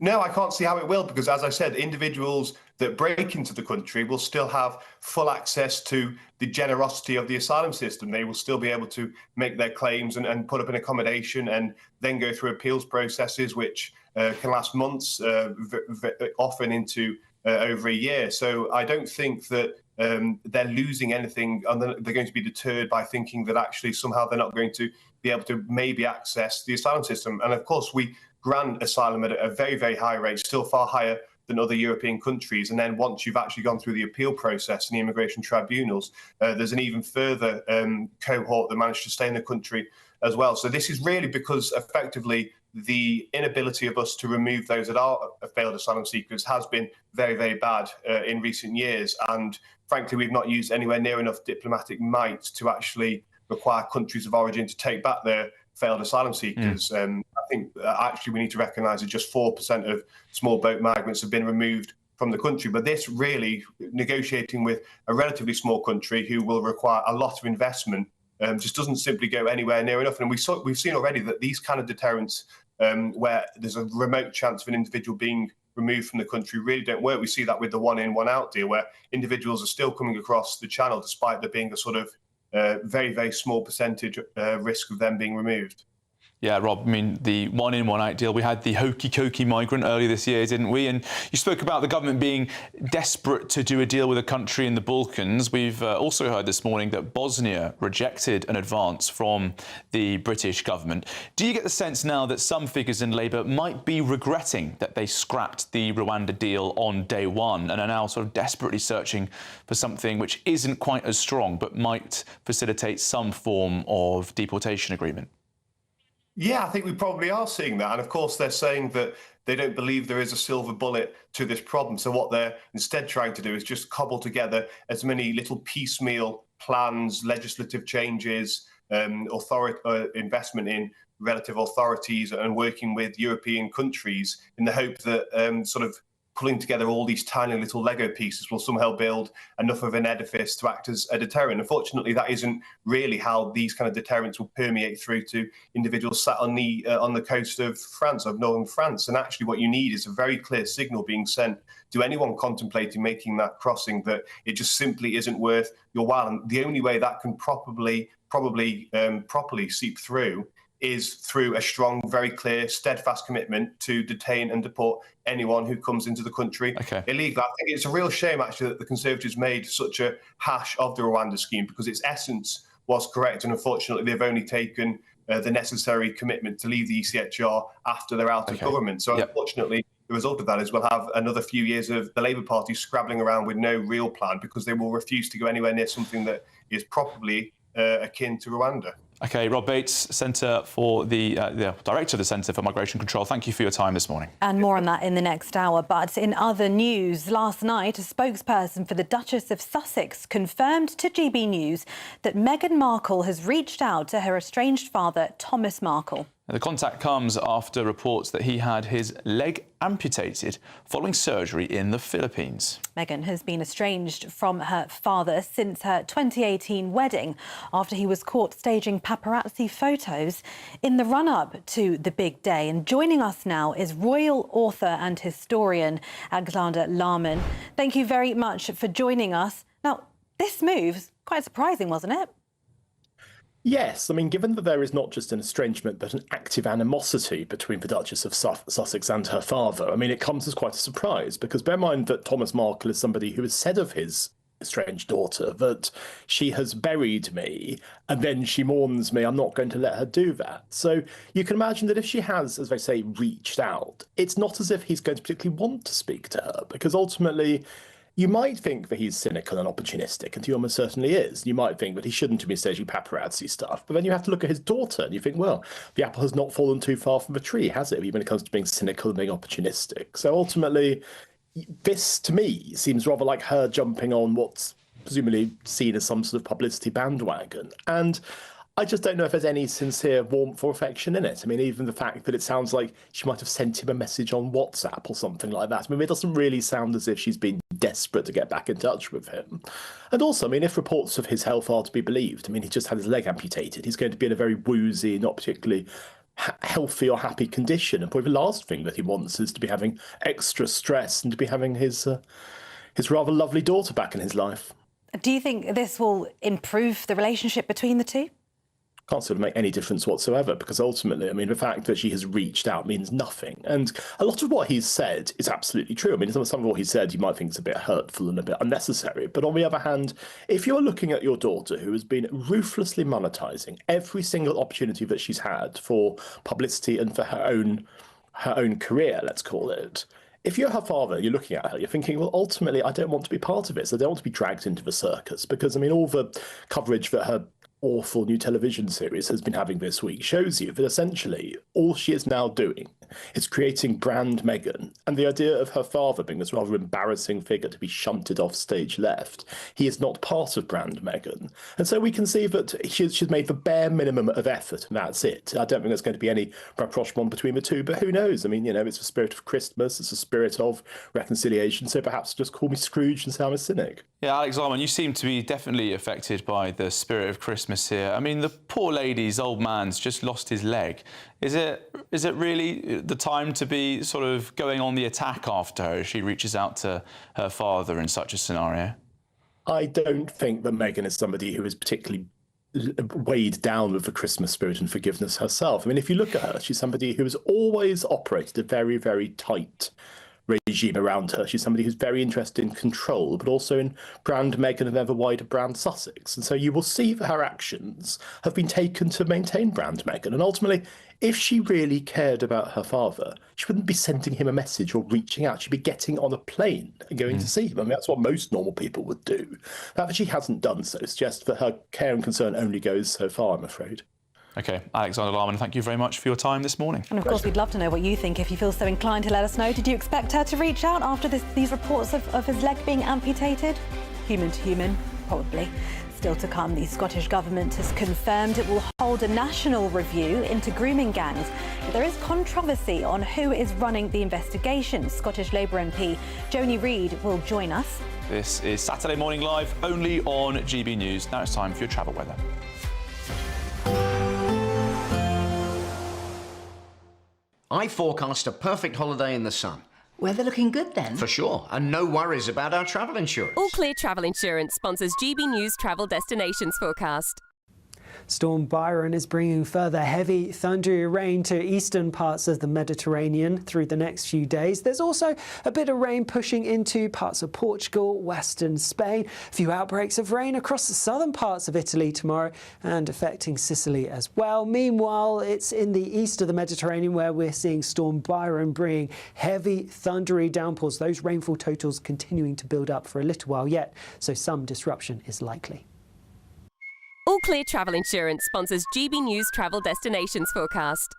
No, I can't see how it will, because, as I said, individuals that break into the country will still have full access to the generosity of the asylum system. They will still be able to make their claims and put up an accommodation and then go through appeals processes, which can last months, often into over a year. So I don't think that they're losing anything, and they're going to be deterred by thinking that actually somehow they're not going to be able to maybe access the asylum system. And of course, we grant asylum at a very, very high rate, still far higher than other European countries. And then once you've actually gone through the appeal process and the immigration tribunals, there's an even further cohort that managed to stay in the country as well. So this is really because effectively the inability of us to remove those that are failed asylum seekers has been very, very bad in recent years. And frankly, we've not used anywhere near enough diplomatic might to actually require countries of origin to take back their failed asylum seekers. I think actually we need to recognise that just 4% of small boat migrants have been removed from the country. But this really, negotiating with a relatively small country who will require a lot of investment, just doesn't simply go anywhere near enough. And we've seen already that these kind of deterrents, where there's a remote chance of an individual being removed from the country, really don't work. We see that with the one in, one out deal, where individuals are still coming across the channel despite there being a sort of very, very small percentage risk of them being removed. Yeah, Rob, I mean, the one in, one out deal, we had the hokey-cokey migrant earlier this year, didn't we? And you spoke about the government being desperate to do a deal with a country in the Balkans. We've also heard this morning that Bosnia rejected an advance from the British government. Do you get the sense now that some figures in Labour might be regretting that they scrapped the Rwanda deal on day one and are now sort of desperately searching for something which isn't quite as strong but might facilitate some form of deportation agreement? Yeah, I think we probably are seeing that. And of course, they're saying that they don't believe there is a silver bullet to this problem. So what they're instead trying to do is just cobble together as many little piecemeal plans, legislative changes, investment in relative authorities and working with European countries in the hope that sort of pulling together all these tiny little Lego pieces will somehow build enough of an edifice to act as a deterrent. Unfortunately, that isn't really how these kind of deterrents will permeate through to individuals sat on the coast of France, of northern France. And actually what you need is a very clear signal being sent to anyone contemplating making that crossing that it just simply isn't worth your while. And the only way that can properly probably properly seep through is through a strong, very clear, steadfast commitment to detain and deport anyone who comes into the country illegally. I think it's a real shame, actually, that the Conservatives made such a hash of the Rwanda scheme, because its essence was correct, and unfortunately they've only taken the necessary commitment to leave the ECHR after they're out of government. So unfortunately, the result of that is we'll have another few years of the Labour Party scrabbling around with no real plan, because they will refuse to go anywhere near something that is properly akin to Rwanda. OK, Rob Bates, Centre for the Director of the Centre for Migration Control, thank you for your time this morning. And more on that in the next hour. But in other news, last night, a spokesperson for the Duchess of Sussex confirmed to GB News that Meghan Markle has reached out to her estranged father, Thomas Markle. The contact comes after reports that he had his leg amputated following surgery in the Philippines. Meghan has been estranged from her father since her 2018 wedding, after he was caught staging paparazzi photos in the run-up to the big day. And joining us now is royal author and historian Alexander Lahmann. Thank you very much for joining us. Now, this move's quite surprising, wasn't it? Yes, I mean, given that there is not just an estrangement, but an active animosity between the Duchess of Sussex and her father, I mean, it comes as quite a surprise, because bear in mind that Thomas Markle is somebody who has said of his estranged daughter that she has buried me and then she mourns me. I'm not going to let her do that. So you can imagine that if she has, as they say, reached out, it's not as if he's going to particularly want to speak to her, because ultimately you might think that he's cynical and opportunistic, and he almost certainly is. You might think that he shouldn't have been staging paparazzi stuff, but then you have to look at his daughter and you think, well, the apple has not fallen too far from the tree, has it, when it comes to being cynical and being opportunistic? So ultimately, this, to me, seems rather like her jumping on what's presumably seen as some sort of publicity bandwagon. And I just don't know if there's any sincere warmth or affection in it. I mean, even the fact that it sounds like she might have sent him a message on WhatsApp or something like that. I mean, it doesn't really sound as if she's been desperate to get back in touch with him. And also, I mean, if reports of his health are to be believed, I mean, he just had his leg amputated. He's going to be in a very woozy, not particularly healthy or happy condition. And probably the last thing that he wants is to be having extra stress and to be having his rather lovely daughter back in his life. Do you think this will improve the relationship between the two? Can't sort of make any difference whatsoever, because ultimately, I mean, the fact that she has reached out means nothing. And a lot of what he's said is absolutely true. I mean, some of what he said you might think is a bit hurtful and a bit unnecessary. But on the other hand, if you're looking at your daughter, who has been ruthlessly monetizing every single opportunity that she's had for publicity and for her own career, let's call it, if you're her father, you're looking at her, you're thinking, well, ultimately, I don't want to be part of this. I don't want to be dragged into the circus, because, I mean, all the coverage that her awful new television series has been having this week shows you that essentially all she is now doing is creating brand Meghan, and the idea of her father being this rather embarrassing figure to be shunted off stage left. He is not part of brand Meghan, and so we can see that she's made the bare minimum of effort, and that's it. I don't think there's going to be any rapprochement between the two, but who knows? I mean, you know, it's the spirit of Christmas, it's the spirit of reconciliation, so perhaps just call me Scrooge and say I'm a cynic. Yeah, Alex Lahmann, you seem to be definitely affected by the spirit of Christmas here. I mean, the poor lady's old man's just lost his leg. Is it really the time to be sort of going on the attack after her as she reaches out to her father in such a scenario? I don't think that Meghan is somebody who is particularly weighed down with the Christmas spirit and forgiveness herself. I mean, if you look at her, she's somebody who has always operated a very, very tight regime around her. She's somebody who's very interested in control, but also in brand Meghan and ever wider brand Sussex. And so you will see that her actions have been taken to maintain brand Meghan. And ultimately, if she really cared about her father, she wouldn't be sending him a message or reaching out. She'd be getting on a plane and going to see him. I mean, that's what most normal people would do. The fact that she hasn't done so suggests that her care and concern only goes so far, I'm afraid. OK, Alexander Lahmann, thank you very much for your time this morning. And of course, we'd love to know what you think if you feel so inclined to let us know. Did you expect her to reach out after these reports of his leg being amputated? Human to human, probably. Still to come, the Scottish Government has confirmed it will hold a national review into grooming gangs. But there is controversy on who is running the investigation. Scottish Labour MP Joni Reid will join us. This is Saturday Morning Live, only on GB News. Now it's time for your travel weather. I forecast a perfect holiday in the sun. Weather looking good then? For sure, and no worries about our travel insurance. All Clear Travel Insurance sponsors GB News Travel Destinations Forecast. Storm Byron is bringing further heavy, thundery rain to eastern parts of the Mediterranean through the next few days. There's also a bit of rain pushing into parts of Portugal, western Spain. A few outbreaks of rain across the southern parts of Italy tomorrow and affecting Sicily as well. Meanwhile, it's in the east of the Mediterranean where we're seeing Storm Byron bringing heavy, thundery downpours. Those rainfall totals continuing to build up for a little while yet, so some disruption is likely. All Clear Travel Insurance sponsors GB News Travel Destinations Forecast.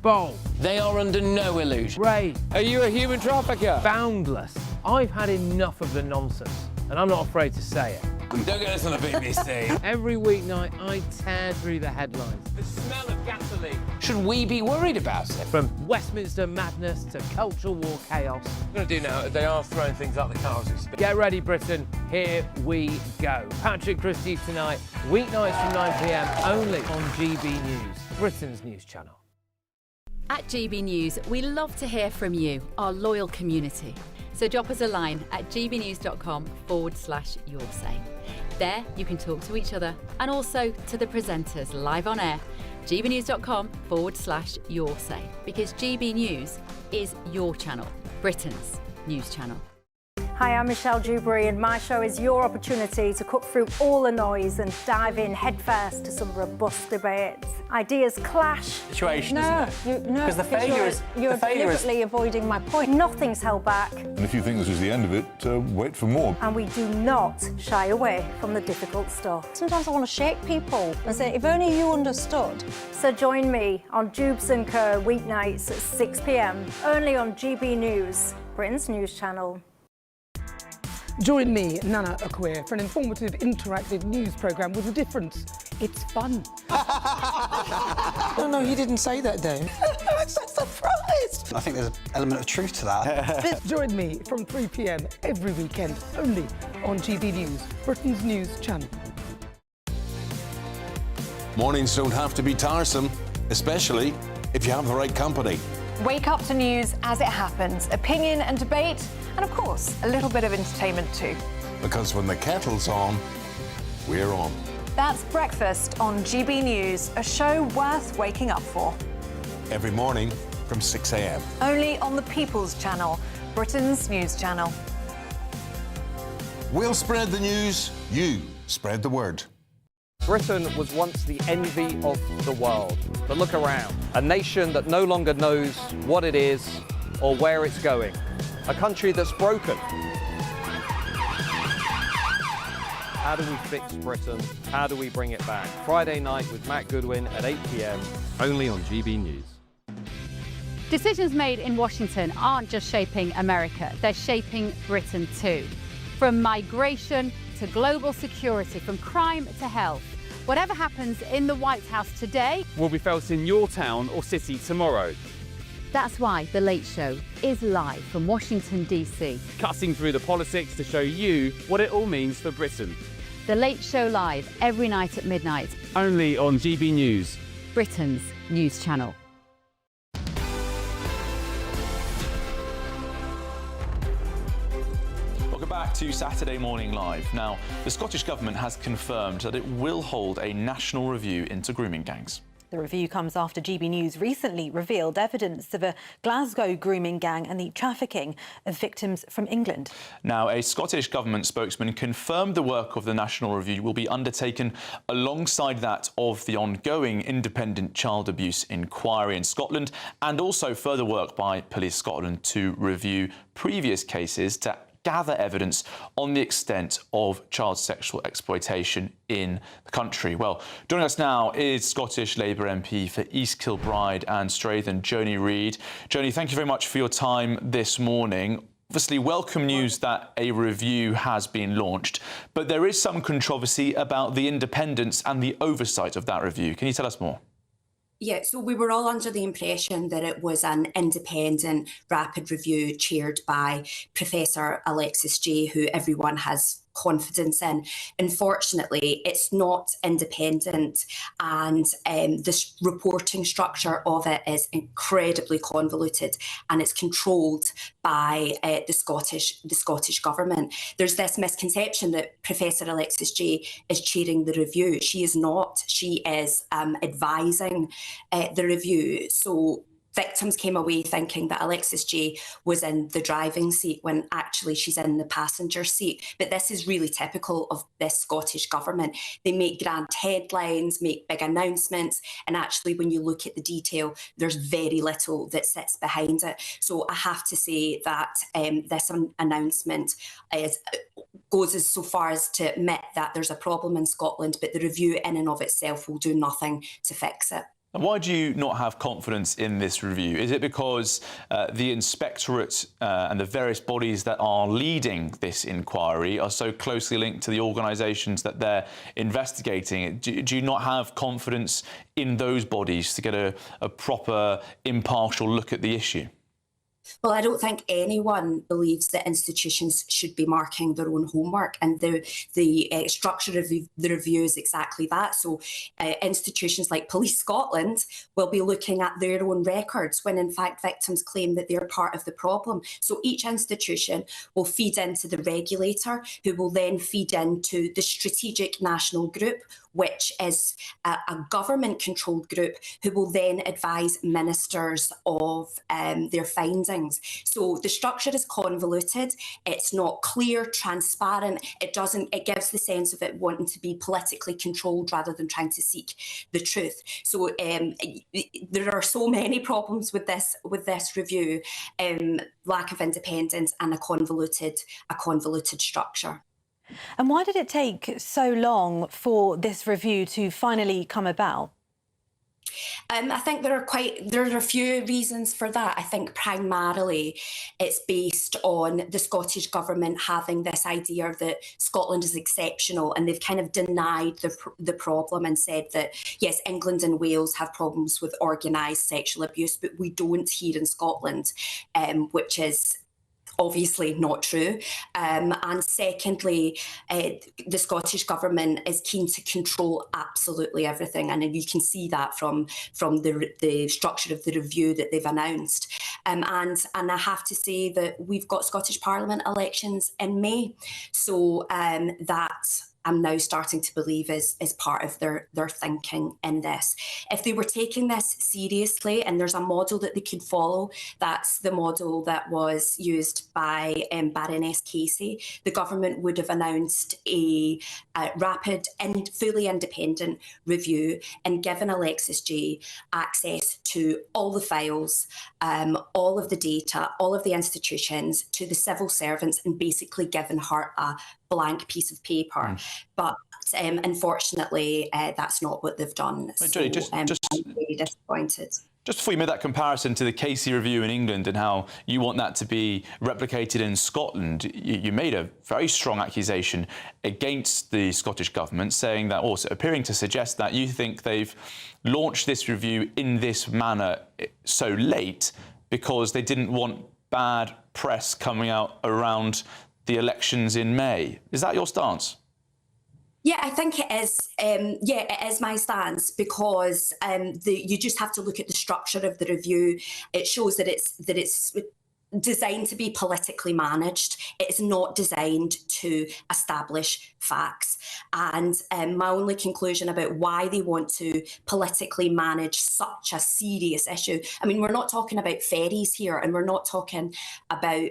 Bold. They are under no illusion. Ray. Are you a human trafficker? Boundless. I've had enough of the nonsense, and I'm not afraid to say it. Don't get us on the BBC. Every weeknight, I tear through the headlines. The smell of gasoline. Should we be worried about it? From Westminster madness to cultural war chaos. What I'm going to do now, they are throwing things out the cars as we speak. Get ready, Britain. Here we go. Patrick Christie's tonight, weeknights from 9 p.m, only on GB News, Britain's news channel. At GB News, we love to hear from you, our loyal community. So drop us a line at gbnews.com/yoursay. There you can talk to each other and also to the presenters live on air. gbnews.com/yoursay, because GB News is your channel, Britain's news channel. Hi, I'm Michelle Dewberry, and my show is your opportunity to cut through all the noise and dive in headfirst to some robust debates. Ideas clash. Situation, isn't it? Because the failure is... You're deliberately avoiding my point. Nothing's held back. And if you think this is the end of it, wait for more. And we do not shy away from the difficult stuff. Sometimes I want to shake people and say, if only you understood. So join me on Dubes & Co. weeknights at 6 p.m, only on GB News, Britain's news channel. Join me, Nana Akwe, for an informative, interactive news programme with a difference. It's fun. No, he didn't say that, Dave. I'm so surprised. I think there's an element of truth to that. Join me from 3 p.m. every weekend, only on GB News, Britain's news channel. Mornings don't have to be tiresome, especially if you have the right company. Wake up to news as it happens, opinion and debate, and of course, a little bit of entertainment too. Because when the kettle's on, we're on. That's Breakfast on GB News, a show worth waking up for. Every morning from 6 a.m. Only on the People's Channel, Britain's news channel. We'll spread the news, you spread the word. Britain was once the envy of the world. But look around. A nation that no longer knows what it is or where it's going. A country that's broken. How do we fix Britain? How do we bring it back? Friday night with Matt Goodwin at 8 p.m, only on GB News. Decisions made in Washington aren't just shaping America, they're shaping Britain too. From migration to global security, from crime to health. Whatever happens in the White House today will be felt in your town or city tomorrow. That's why The Late Show is live from Washington, D.C. Cutting through the politics to show you what it all means for Britain. The Late Show live every night at midnight. Only on GB News, Britain's news channel. Back to Saturday Morning Live. Now, the Scottish Government has confirmed that it will hold a national review into grooming gangs. The review comes after GB News recently revealed evidence of a Glasgow grooming gang and the trafficking of victims from England. Now, a Scottish Government spokesman confirmed the work of the national review will be undertaken alongside that of the ongoing independent child abuse inquiry in Scotland, and also further work by Police Scotland to review previous cases to gather evidence on the extent of child sexual exploitation in the country. Well, joining us now is Scottish Labour MP for East Kilbride and Strathern, Joni Reid. Joni, thank you very much for your time this morning. Obviously, welcome news that a review has been launched, but there is some controversy about the independence and the oversight of that review. Can you tell us more? Yeah, so we were all under the impression that it was an independent, rapid review chaired by Professor Alexis Jay, who everyone has confidence in. Unfortunately, it's not independent, and this reporting structure of it is incredibly convoluted, and it's controlled by the Scottish Government. There's this misconception that Professor Alexis Jay is chairing the review. She is not. She is advising the review. So victims came away thinking that Alexis Jay was in the driving seat when actually she's in the passenger seat. But this is really typical of this Scottish Government. They make grand headlines, make big announcements, and actually when you look at the detail, there's very little that sits behind it. So I have to say that this announcement goes as so far as to admit that there's a problem in Scotland, but the review in and of itself will do nothing to fix it. And why do you not have confidence in this review? Is it because the Inspectorate and the various bodies that are leading this inquiry are so closely linked to the organisations that they're investigating? Do you not have confidence in those bodies to get a proper, impartial look at the issue? Well, I don't think anyone believes that institutions should be marking their own homework, and the structure of the review is exactly that. So institutions like Police Scotland will be looking at their own records when in fact victims claim that they're part of the problem. So each institution will feed into the regulator, who will then feed into the Strategic National Group, which is a government-controlled group who will then advise ministers of their findings. So the structure is convoluted. It's not clear, transparent. It gives the sense of it wanting to be politically controlled rather than trying to seek the truth. So there are so many problems with this review: lack of independence and a convoluted structure. And why did it take so long for this review to finally come about? I think there are a few reasons for that. I think primarily it's based on the Scottish Government having this idea that Scotland is exceptional, and they've kind of denied the problem and said that, yes, England and Wales have problems with organised sexual abuse, but we don't here in Scotland, which is obviously not true. And secondly, the Scottish Government is keen to control absolutely everything, and you can see that from the structure of the review that they've announced. And I have to say that we've got Scottish Parliament elections in May, so that I'm now starting to believe is part of their thinking in this. If they were taking this seriously, and there's a model that they could follow, that's the model that was used by Baroness Casey. The government would have announced a rapid and fully independent review and given Alexis Jay access to all the files, all of the data, all of the institutions, to the civil servants, and basically given her a blank piece of paper. But unfortunately, that's not what they've done. Jodie, I'm really disappointed. Just before you made that comparison to the Casey review in England and how you want that to be replicated in Scotland, you made a very strong accusation against the Scottish Government, saying that, also appearing to suggest that you think they've launched this review in this manner so late because they didn't want bad press coming out around the elections in May. Is that your stance? Yeah, I think it is. It is my stance, because you just have to look at the structure of the review. It shows that it's designed to be politically managed. It is not designed to establish facts. And my only conclusion about why they want to politically manage such a serious issue, I mean, we're not talking about ferries here, and we're not talking about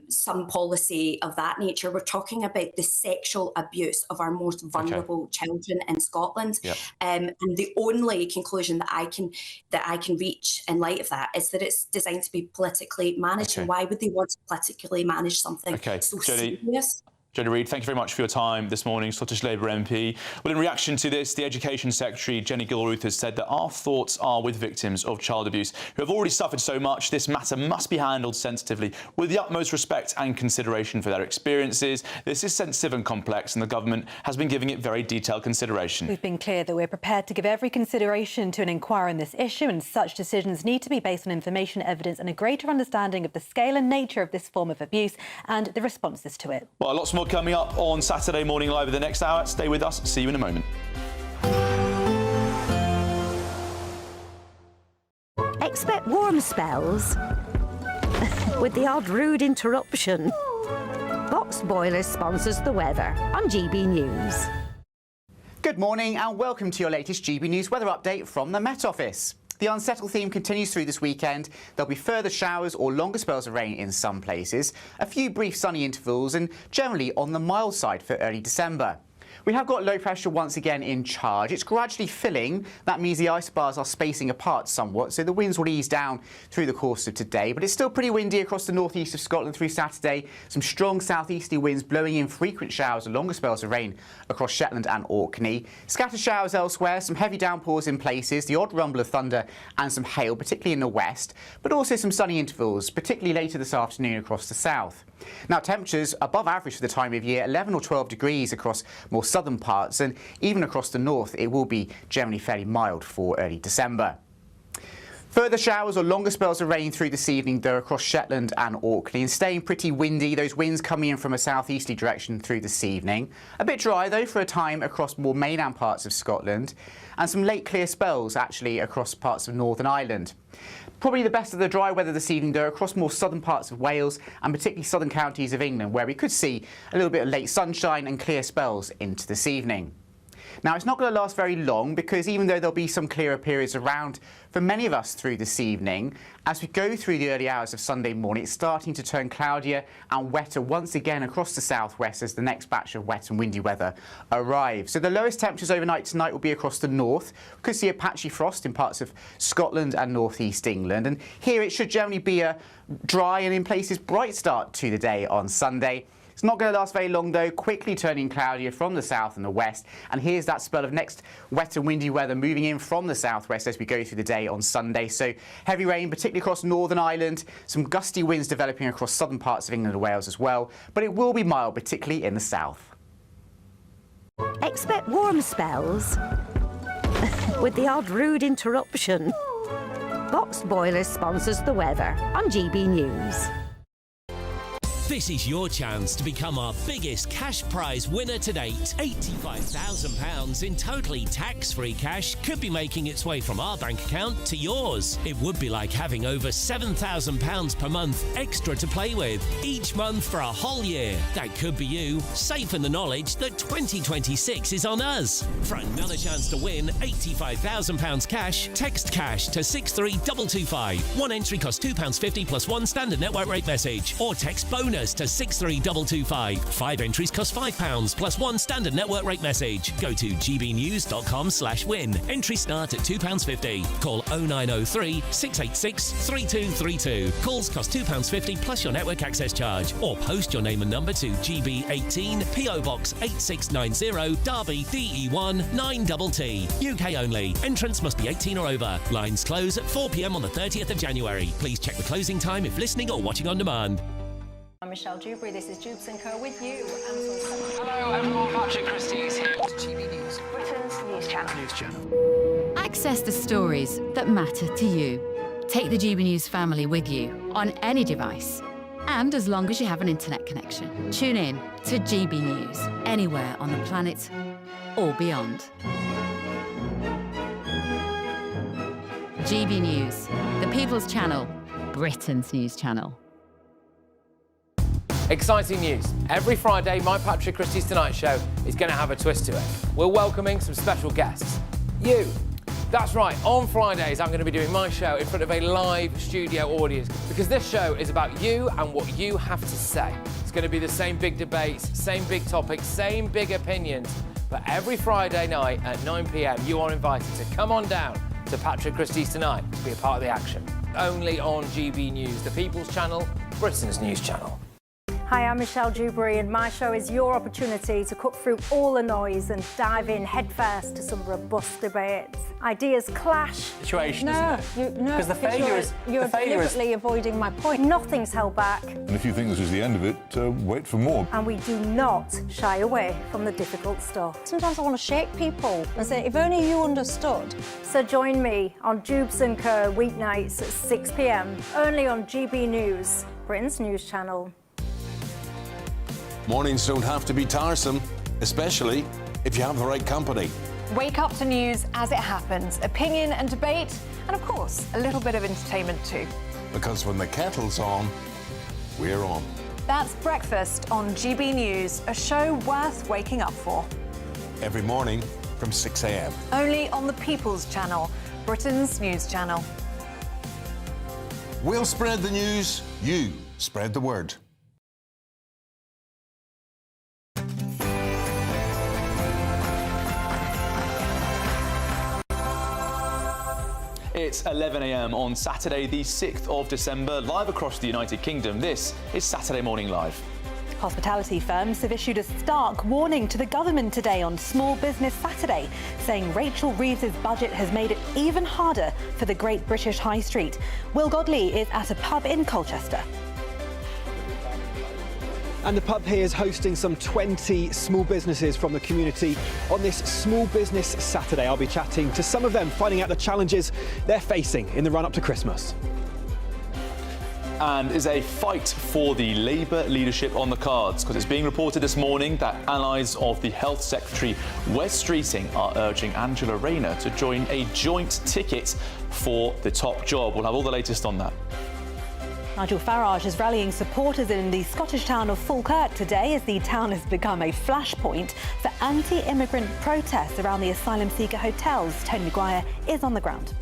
some policy of that nature. We're talking about the sexual abuse of our most vulnerable children in Scotland. Yep. And the only conclusion that I can reach in light of that is that it's designed to be politically managed. And why would they want to politically manage something so serious? Jodie Reid, thank you very much for your time this morning, Scottish Labour MP. Well, in reaction to this, the Education Secretary, Jenny Gilruth, has said that our thoughts are with victims of child abuse who have already suffered so much. This matter must be handled sensitively with the utmost respect and consideration for their experiences. This is sensitive and complex, and the government has been giving it very detailed consideration. We've been clear that we're prepared to give every consideration to an inquiry on this issue, and such decisions need to be based on information, evidence and a greater understanding of the scale and nature of this form of abuse and the responses to it. Well, lots more more coming up on Saturday Morning Live in the next hour. Stay with us. See you in a moment. Expect warm spells with the odd rude interruption. Box Boilers sponsors the weather on GB News. Good morning and welcome to your latest GB News weather update from the Met Office. The unsettled theme continues through this weekend. There'll be further showers or longer spells of rain in some places, a few brief sunny intervals and generally on the mild side for early December. We have got low pressure once again in charge. It's gradually filling. That means the ice bars are spacing apart somewhat, so the winds will ease down through the course of today. But it's still pretty windy across the northeast of Scotland through Saturday. Some strong southeasterly winds blowing in frequent showers and longer spells of rain across Shetland and Orkney. Scattered showers elsewhere, some heavy downpours in places, the odd rumble of thunder and some hail, particularly in the west, but also some sunny intervals, particularly later this afternoon across the south. Now, temperatures above average for the time of year, 11 or 12 degrees across more southern parts, and even across the north it will be generally fairly mild for early December. Further showers or longer spells of rain through this evening though across Shetland and Orkney, and staying pretty windy, those winds coming in from a southeasterly direction through this evening. A bit dry though for a time across more mainland parts of Scotland, and some late clear spells actually across parts of Northern Ireland. Probably the best of the dry weather this evening though across more southern parts of Wales and particularly southern counties of England, where we could see a little bit of late sunshine and clear spells into this evening. Now, it's not going to last very long because even though there'll be some clearer periods around for many of us through this evening, as we go through the early hours of Sunday morning, it's starting to turn cloudier and wetter once again across the southwest as the next batch of wet and windy weather arrives. So the lowest temperatures overnight tonight will be across the north. We could see a patchy frost in parts of Scotland and northeast England. And here it should generally be a dry and in places bright start to the day on Sunday. It's not going to last very long though, quickly turning cloudier from the south and the west. And here's that spell of next wet and windy weather moving in from the southwest as we go through the day on Sunday. So heavy rain, particularly across Northern Ireland, some gusty winds developing across southern parts of England and Wales as well. But it will be mild, particularly in the south. Expect warm spells with the odd rude interruption. Box Boilers sponsors the weather on GB News. This is your chance to become our biggest cash prize winner to date. £85,000 in totally tax-free cash could be making its way from our bank account to yours. It would be like having over £7,000 per month extra to play with each month for a whole year. That could be you, safe in the knowledge that 2026 is on us. For another chance to win £85,000 cash, text cash to 63225. One entry costs £2.50 plus one standard network rate message, or text bonus to 63225. 5 entries cost £5 plus one standard network rate message. Go to gbnews.com/win. Entries start at £2.50. Call 0903 686 3232. Calls cost £2.50 plus your network access charge. Or post your name and number to GB18 PO Box 8690 Derby DE1 9TT. UK only. Entrance must be 18 or over. Lines close at 4 p.m. on the 30th of January. Please check the closing time if listening or watching on demand. I'm Michelle Dewberry, this is Jubes & Co with you. Hello everyone, Patrick Christie is here. GB News, Britain's news channel. Access the stories that matter to you. Take the GB News family with you on any device. And as long as you have an internet connection. Tune in to GB News, anywhere on the planet or beyond. GB News, the People's Channel, Britain's news channel. Exciting news. Every Friday, my Patrick Christie's Tonight Show is going to have a twist to it. We're welcoming some special guests. You. That's right, on Fridays I'm going to be doing my show in front of a live studio audience because this show is about you and what you have to say. It's going to be the same big debates, same big topics, same big opinions. But every Friday night at 9 p.m, you are invited to come on down to Patrick Christie's Tonight to be a part of the action. Only on GB News, the People's Channel, Britain's news channel. Hi, I'm Michelle Dewberry and my show is your opportunity to cut through all the noise and dive in headfirst to some robust debates. Ideas clash. Situation, isn't it? Because the failure is... You're deliberately avoiding my point. Nothing's held back. And if you think this is the end of it, wait for more. And we do not shy away from the difficult stuff. Sometimes I want to shake people and say, if only you understood. So join me on Jubes & Co weeknights at 6 p.m, only on GB News, Britain's news channel. Mornings don't have to be tiresome, especially if you have the right company. Wake up to news as it happens, opinion and debate, and of course, a little bit of entertainment too. Because when the kettle's on, we're on. That's Breakfast on GB News, a show worth waking up for. Every morning from 6 a.m. Only on the People's Channel, Britain's news channel. We'll spread the news, you spread the word. It's 11 a.m. on Saturday, the 6th of December, live across the United Kingdom. This is Saturday Morning Live. Hospitality firms have issued a stark warning to the government today on Small Business Saturday, saying Rachel Reeves's budget has made it even harder for the Great British High Street. Will Godley is at a pub in Colchester. And the pub here is hosting some 20 small businesses from the community on this Small Business Saturday. I'll be chatting to some of them, finding out the challenges they're facing in the run-up to Christmas. And is a fight for the Labour leadership on the cards, because it's being reported this morning that allies of the Health Secretary Wes Streeting are urging Angela Rayner to join a joint ticket for the top job. We'll have all the latest on that. Nigel Farage is rallying supporters in the Scottish town of Falkirk today as the town has become a flashpoint for anti-immigrant protests around the asylum seeker hotels. Tony Maguire is on the ground.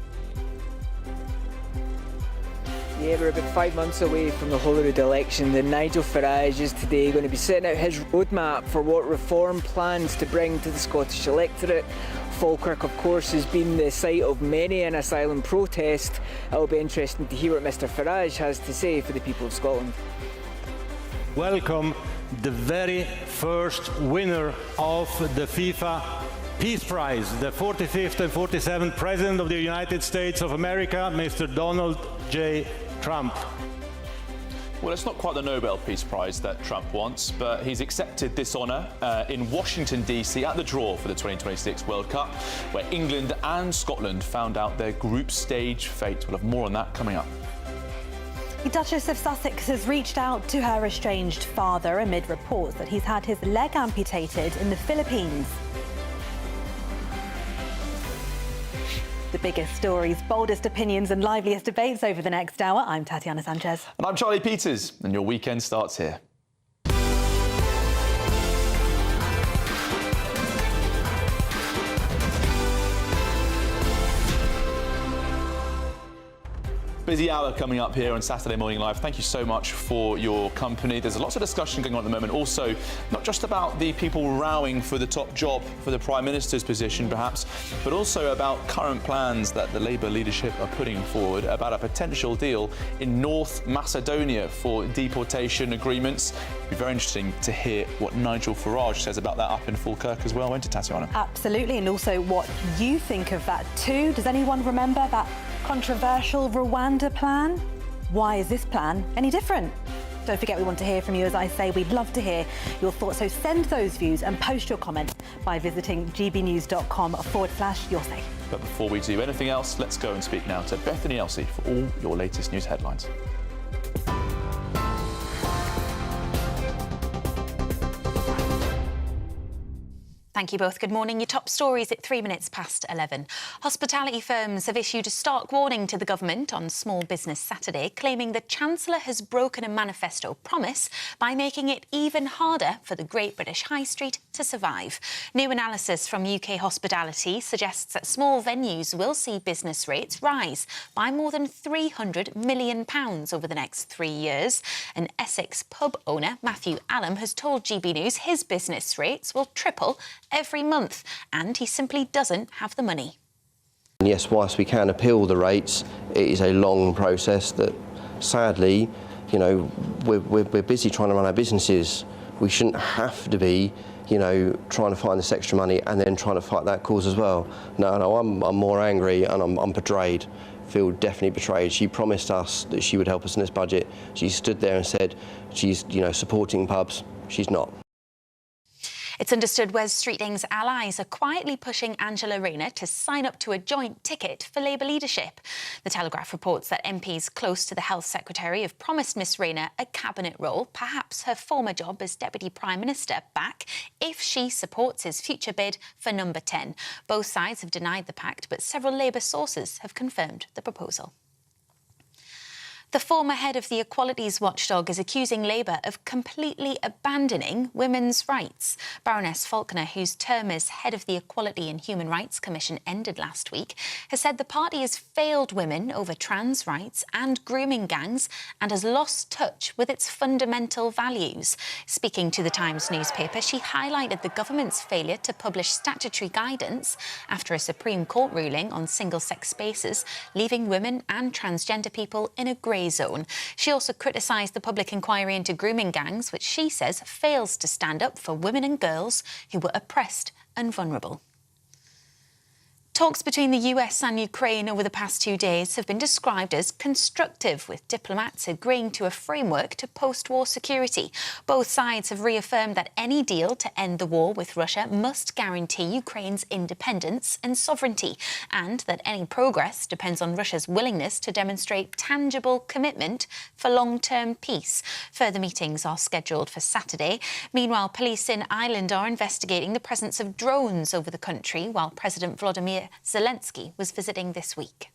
Yeah, we're about 5 months away from the Holyrood election. And Nigel Farage is today going to be setting out his roadmap for what reform plans to bring to the Scottish electorate. Falkirk, of course, has been the site of many an asylum protest. It'll be interesting to hear what Mr Farage has to say for the people of Scotland. Welcome the very first winner of the FIFA Peace Prize, the 45th and 47th President of the United States of America, Mr. Donald J. Trump. Well, it's not quite the Nobel Peace Prize that Trump wants, but he's accepted this honour in Washington, D.C. at the draw for the 2026 World Cup, where England and Scotland found out their group stage fate. We'll have more on that coming up. The Duchess of Sussex has reached out to her estranged father amid reports that he's had his leg amputated in the Philippines. The biggest stories, boldest opinions and liveliest debates over the next hour. I'm Tatiana Sanchez. And I'm Charlie Peters, and your weekend starts here. Busy hour coming up here on Saturday Morning Live. Thank you so much for your company. There's lots of discussion going on at the moment. Also, not just about the people rowing for the top job, for the Prime Minister's position perhaps, but also about current plans that the Labour leadership are putting forward about a potential deal in North Macedonia for deportation agreements. It'd be very interesting to hear what Nigel Farage says about that up in Falkirk as well, won't it, Tatiana? Absolutely, and also what you think of that too. Does anyone remember that controversial Rwanda plan? Why is this plan any different? Don't forget, we want to hear from you. As I say, we'd love to hear your thoughts. So send those views and post your comments by visiting gbnews.com/yoursay. But before we do anything else, let's go and speak now to Bethany Elsey for all your latest news headlines. Thank you both. Good morning. Your top stories at 3 minutes past 11. Hospitality firms have issued a stark warning to the government on Small Business Saturday, claiming the Chancellor has broken a manifesto promise by making it even harder for the Great British High Street to survive. New analysis from UK Hospitality suggests that small venues will see business rates rise by more than £300 million over the next 3 years. An Essex pub owner, Matthew Allam, has told GB News his business rates will triple every month, and he simply doesn't have the money. Yes, whilst we can appeal the rates, it is a long process that, sadly, you know, we're busy trying to run our businesses. We shouldn't have to be, you know, trying to find this extra money and then trying to fight that cause as well. No, I'm more angry and I'm betrayed. Feel definitely betrayed. She promised us that she would help us in this budget. She stood there and said she's, you know, supporting pubs. She's not. It's understood Wes Streeting's allies are quietly pushing Angela Rayner to sign up to a joint ticket for Labour leadership. The Telegraph reports that MPs close to the Health Secretary have promised Miss Rayner a cabinet role, perhaps her former job as Deputy Prime Minister, back if she supports his future bid for number 10. Both sides have denied the pact, but several Labour sources have confirmed the proposal. The former head of the Equalities Watchdog is accusing Labour of completely abandoning women's rights. Baroness Falkirk, whose term as head of the Equality and Human Rights Commission ended last week, has said the party has failed women over trans rights and grooming gangs and has lost touch with its fundamental values. Speaking to the Times newspaper, she highlighted the government's failure to publish statutory guidance after a Supreme Court ruling on single-sex spaces, leaving women and transgender people in a grey zone. She also criticised the public inquiry into grooming gangs, which she says fails to stand up for women and girls who were oppressed and vulnerable. Talks between the US and Ukraine over the past 2 days have been described as constructive, with diplomats agreeing to a framework to post-war security. Both sides have reaffirmed that any deal to end the war with Russia must guarantee Ukraine's independence and sovereignty, and that any progress depends on Russia's willingness to demonstrate tangible commitment for long-term peace. Further meetings are scheduled for Saturday. Meanwhile, police in Ireland are investigating the presence of drones over the country, while President Volodymyr Zelensky was visiting this week.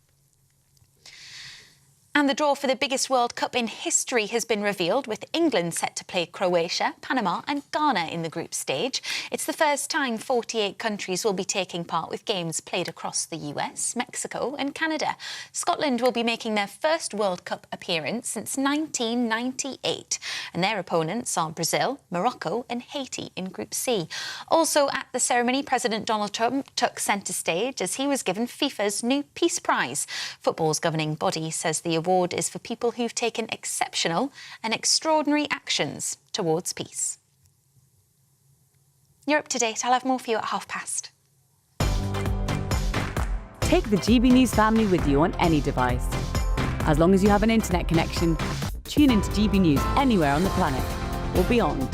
And the draw for the biggest World Cup in history has been revealed, with England set to play Croatia, Panama and Ghana in the group stage. It's the first time 48 countries will be taking part, with games played across the US, Mexico and Canada. Scotland will be making their first World Cup appearance since 1998. And their opponents are Brazil, Morocco and Haiti in Group C. Also at the ceremony, President Donald Trump took centre stage as he was given FIFA's new Peace Prize. Football's governing body says the award is for people who've taken exceptional and extraordinary actions towards peace. You're up to date. I'll have more for you at past. Take the GB News family with you on any device. As long as you have an internet connection, tune into GB News anywhere on the planet or beyond.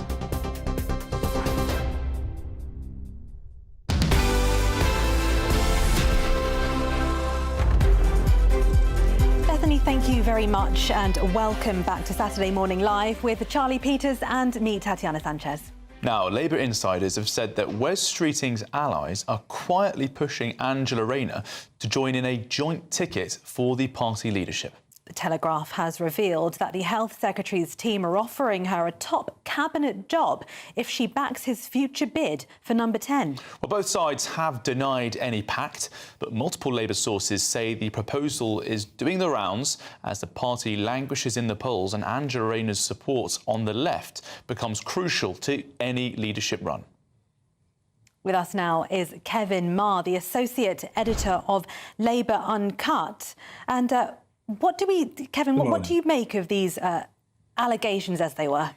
Thank you very much and welcome back to Saturday Morning Live with Charlie Peters and me, Tatiana Sanchez. Now, Labour insiders have said that Wes Streeting's allies are quietly pushing Angela Rayner to join in a joint ticket for the party leadership. The Telegraph has revealed that the Health Secretary's team are offering her a top cabinet job if she backs his future bid for number 10. Well, both sides have denied any pact, but multiple Labour sources say the proposal is doing the rounds as the party languishes in the polls and Angela Rayner's support on the left becomes crucial to any leadership run. With us now is Kevin Marr, the Associate Editor of Labour Uncut. And what do you make of these allegations as they were?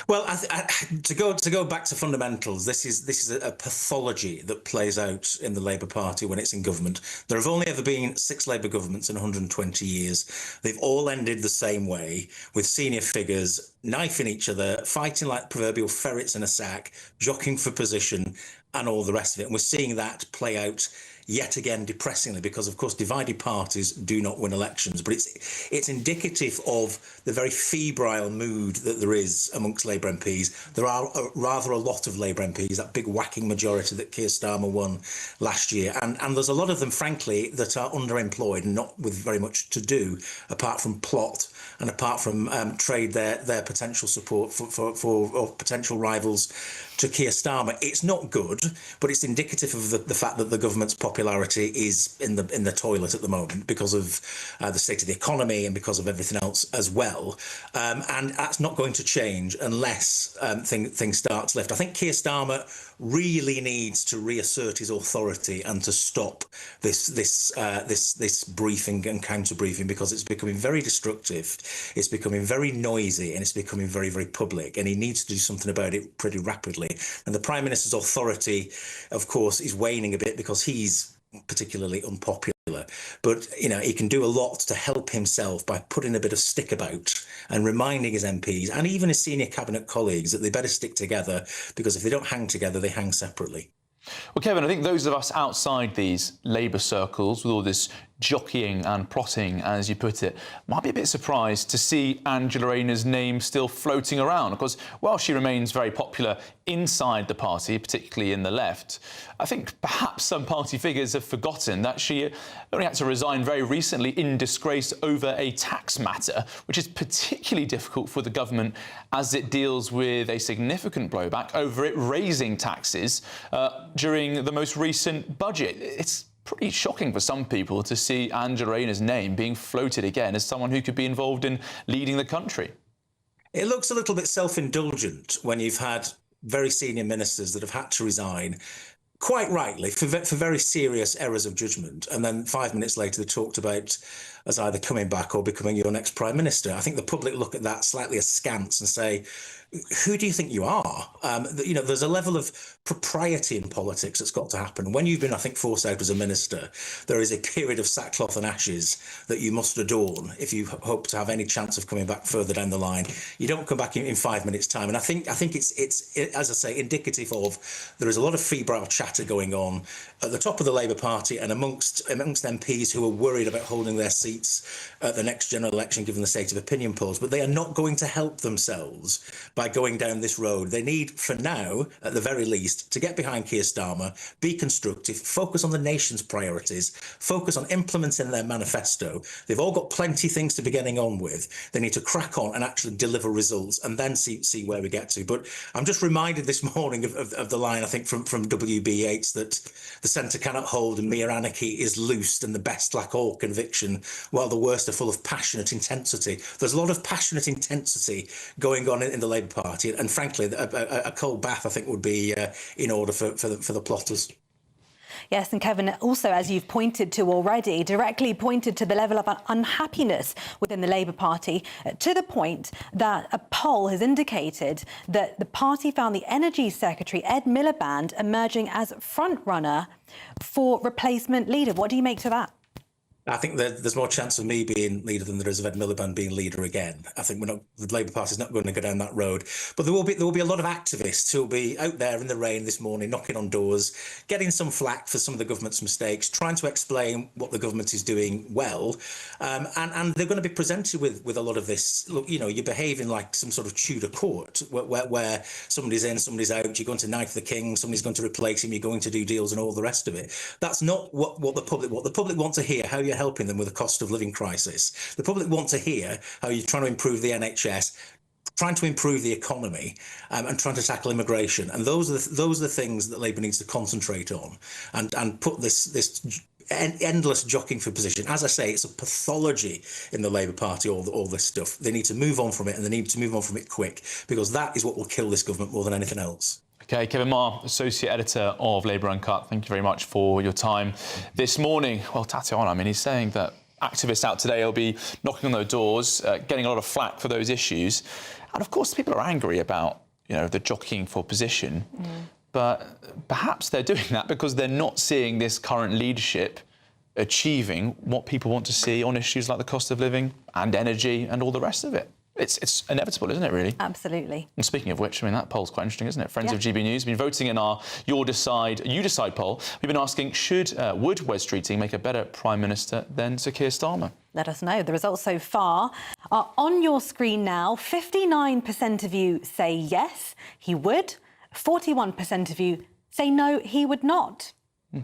Well, to go back to fundamentals, this is a pathology that plays out in the Labour Party when it's in government. There have only ever been 6 Labour governments in 120 years. They've all ended the same way, with senior figures knifing each other, fighting like proverbial ferrets in a sack, jockeying for position, and all the rest of it. And we're seeing that play out yet again, depressingly, because of course divided parties do not win elections. But it's indicative of the very febrile mood that there is amongst Labour MPs. There are rather a lot of Labour MPs, that big whacking majority that Keir Starmer won last year, and there's a lot of them, frankly, that are underemployed and not with very much to do apart from plot and apart from trade their potential support for potential rivals to Keir Starmer. It's not good, but it's indicative of the fact that the government's popularity is in the toilet at the moment because of the state of the economy and because of everything else as well. And that's not going to change unless things start to lift. I think Keir Starmer really needs to reassert his authority and to stop this briefing and counter briefing, because it's becoming very destructive, it's becoming very noisy, and it's becoming very, very public, and he needs to do something about it pretty rapidly. And the Prime Minister's authority, of course, is waning a bit because he's particularly unpopular. particular. But, he can do a lot to help himself by putting a bit of stick about and reminding his MPs and even his senior cabinet colleagues that they better stick together, because if they don't hang together, they hang separately. Well, Kevin, I think those of us outside these Labour circles, with all this jockeying and plotting, as you put it, might be a bit surprised to see Angela Rayner's name still floating around. Because while she remains very popular inside the party, particularly in the left, I think perhaps some party figures have forgotten that she only had to resign very recently in disgrace over a tax matter, which is particularly difficult for the government as it deals with a significant blowback over it raising taxes during the most recent budget. It's pretty shocking for some people to see Angela Rayner's name being floated again as someone who could be involved in leading the country. It looks a little bit self-indulgent when you've had very senior ministers that have had to resign, quite rightly, for very serious errors of judgment. And then 5 minutes later, they talked about as either coming back or becoming your next prime minister. I think the public look at that slightly askance and say, who do you think you are? There's a level of propriety in politics that's got to happen. When you've been, I think, forced out as a minister, there is a period of sackcloth and ashes that you must adorn if you hope to have any chance of coming back further down the line. You don't come back in 5 minutes' time. And I think it's as I say, indicative of there is a lot of febrile chatter going on at the top of the Labour Party and amongst MPs who are worried about holding their seats at the next general election, given the state of opinion polls. But they are not going to help themselves by going down this road. They need, for now, at the very least, to get behind Keir Starmer, be constructive, focus on the nation's priorities, focus on implementing their manifesto. They've all got plenty of things to be getting on with. They need to crack on and actually deliver results and then see where we get to. But I'm just reminded this morning of the line, I think, from W.B. Yeats, that the centre cannot hold and mere anarchy is loosed and the best lack all conviction, while the worst are full of passionate intensity. There's a lot of passionate intensity going on in the Labour Party, and frankly, a cold bath, I think, would be in order for the plotters. Yes, and Kevin, also, as you've pointed to already, directly pointed to the level of unhappiness within the Labour Party, to the point that a poll has indicated that the party found the Energy Secretary, Ed Miliband, emerging as front-runner for replacement leader. What do you make to that? I think there's more chance of me being leader than there is of Ed Miliband being leader again. I think the Labour Party is not going to go down that road. But there will be a lot of activists who will be out there in the rain this morning, knocking on doors, getting some flack for some of the government's mistakes, trying to explain what the government is doing well, and they're going to be presented with a lot of this. Look, you're behaving like some sort of Tudor court, where somebody's in, somebody's out. You're going to knight the king, somebody's going to replace him. You're going to do deals and all the rest of it. That's not what the public want. The public want to hear how you're helping them with the cost of living crisis. The public want to hear how you're trying to improve the NHS, trying to improve the economy, and trying to tackle immigration. And those are the things that Labour needs to concentrate on, and put this endless jockeying for position. As I say, it's a pathology in the Labour Party, all this stuff. They need to move on from it, and they need to move on from it quick, because that is what will kill this government more than anything else. OK, Kevin Marr, Associate Editor of Labour Uncut, thank you very much for your time this morning. Well, Tatiana, he's saying that activists out today will be knocking on their doors, getting a lot of flack for those issues. And, of course, people are angry about, the jockeying for position. But perhaps they're doing that because they're not seeing this current leadership achieving what people want to see on issues like the cost of living and energy and all the rest of it. It's inevitable, isn't it, really? Absolutely. And speaking of which, that poll's quite interesting, isn't it? Friends of GB News have been voting in our You Decide poll. We've been asking, would Wes Streeting make a better Prime Minister than Sir Keir Starmer? Let us know. The results so far are on your screen now. 59% of you say yes, he would. 41% of you say no, he would not.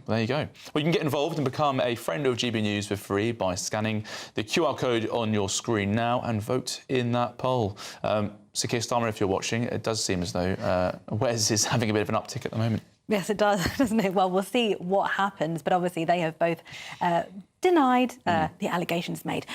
There you go. Well, you can get involved and become a friend of GB News for free by scanning the QR code on your screen now and vote in that poll. Sir Keir Starmer, if you're watching, it does seem as though Wes is having a bit of an uptick at the moment. Yes, it does, doesn't it? Well, we'll see what happens, but obviously they have both denied the allegations made.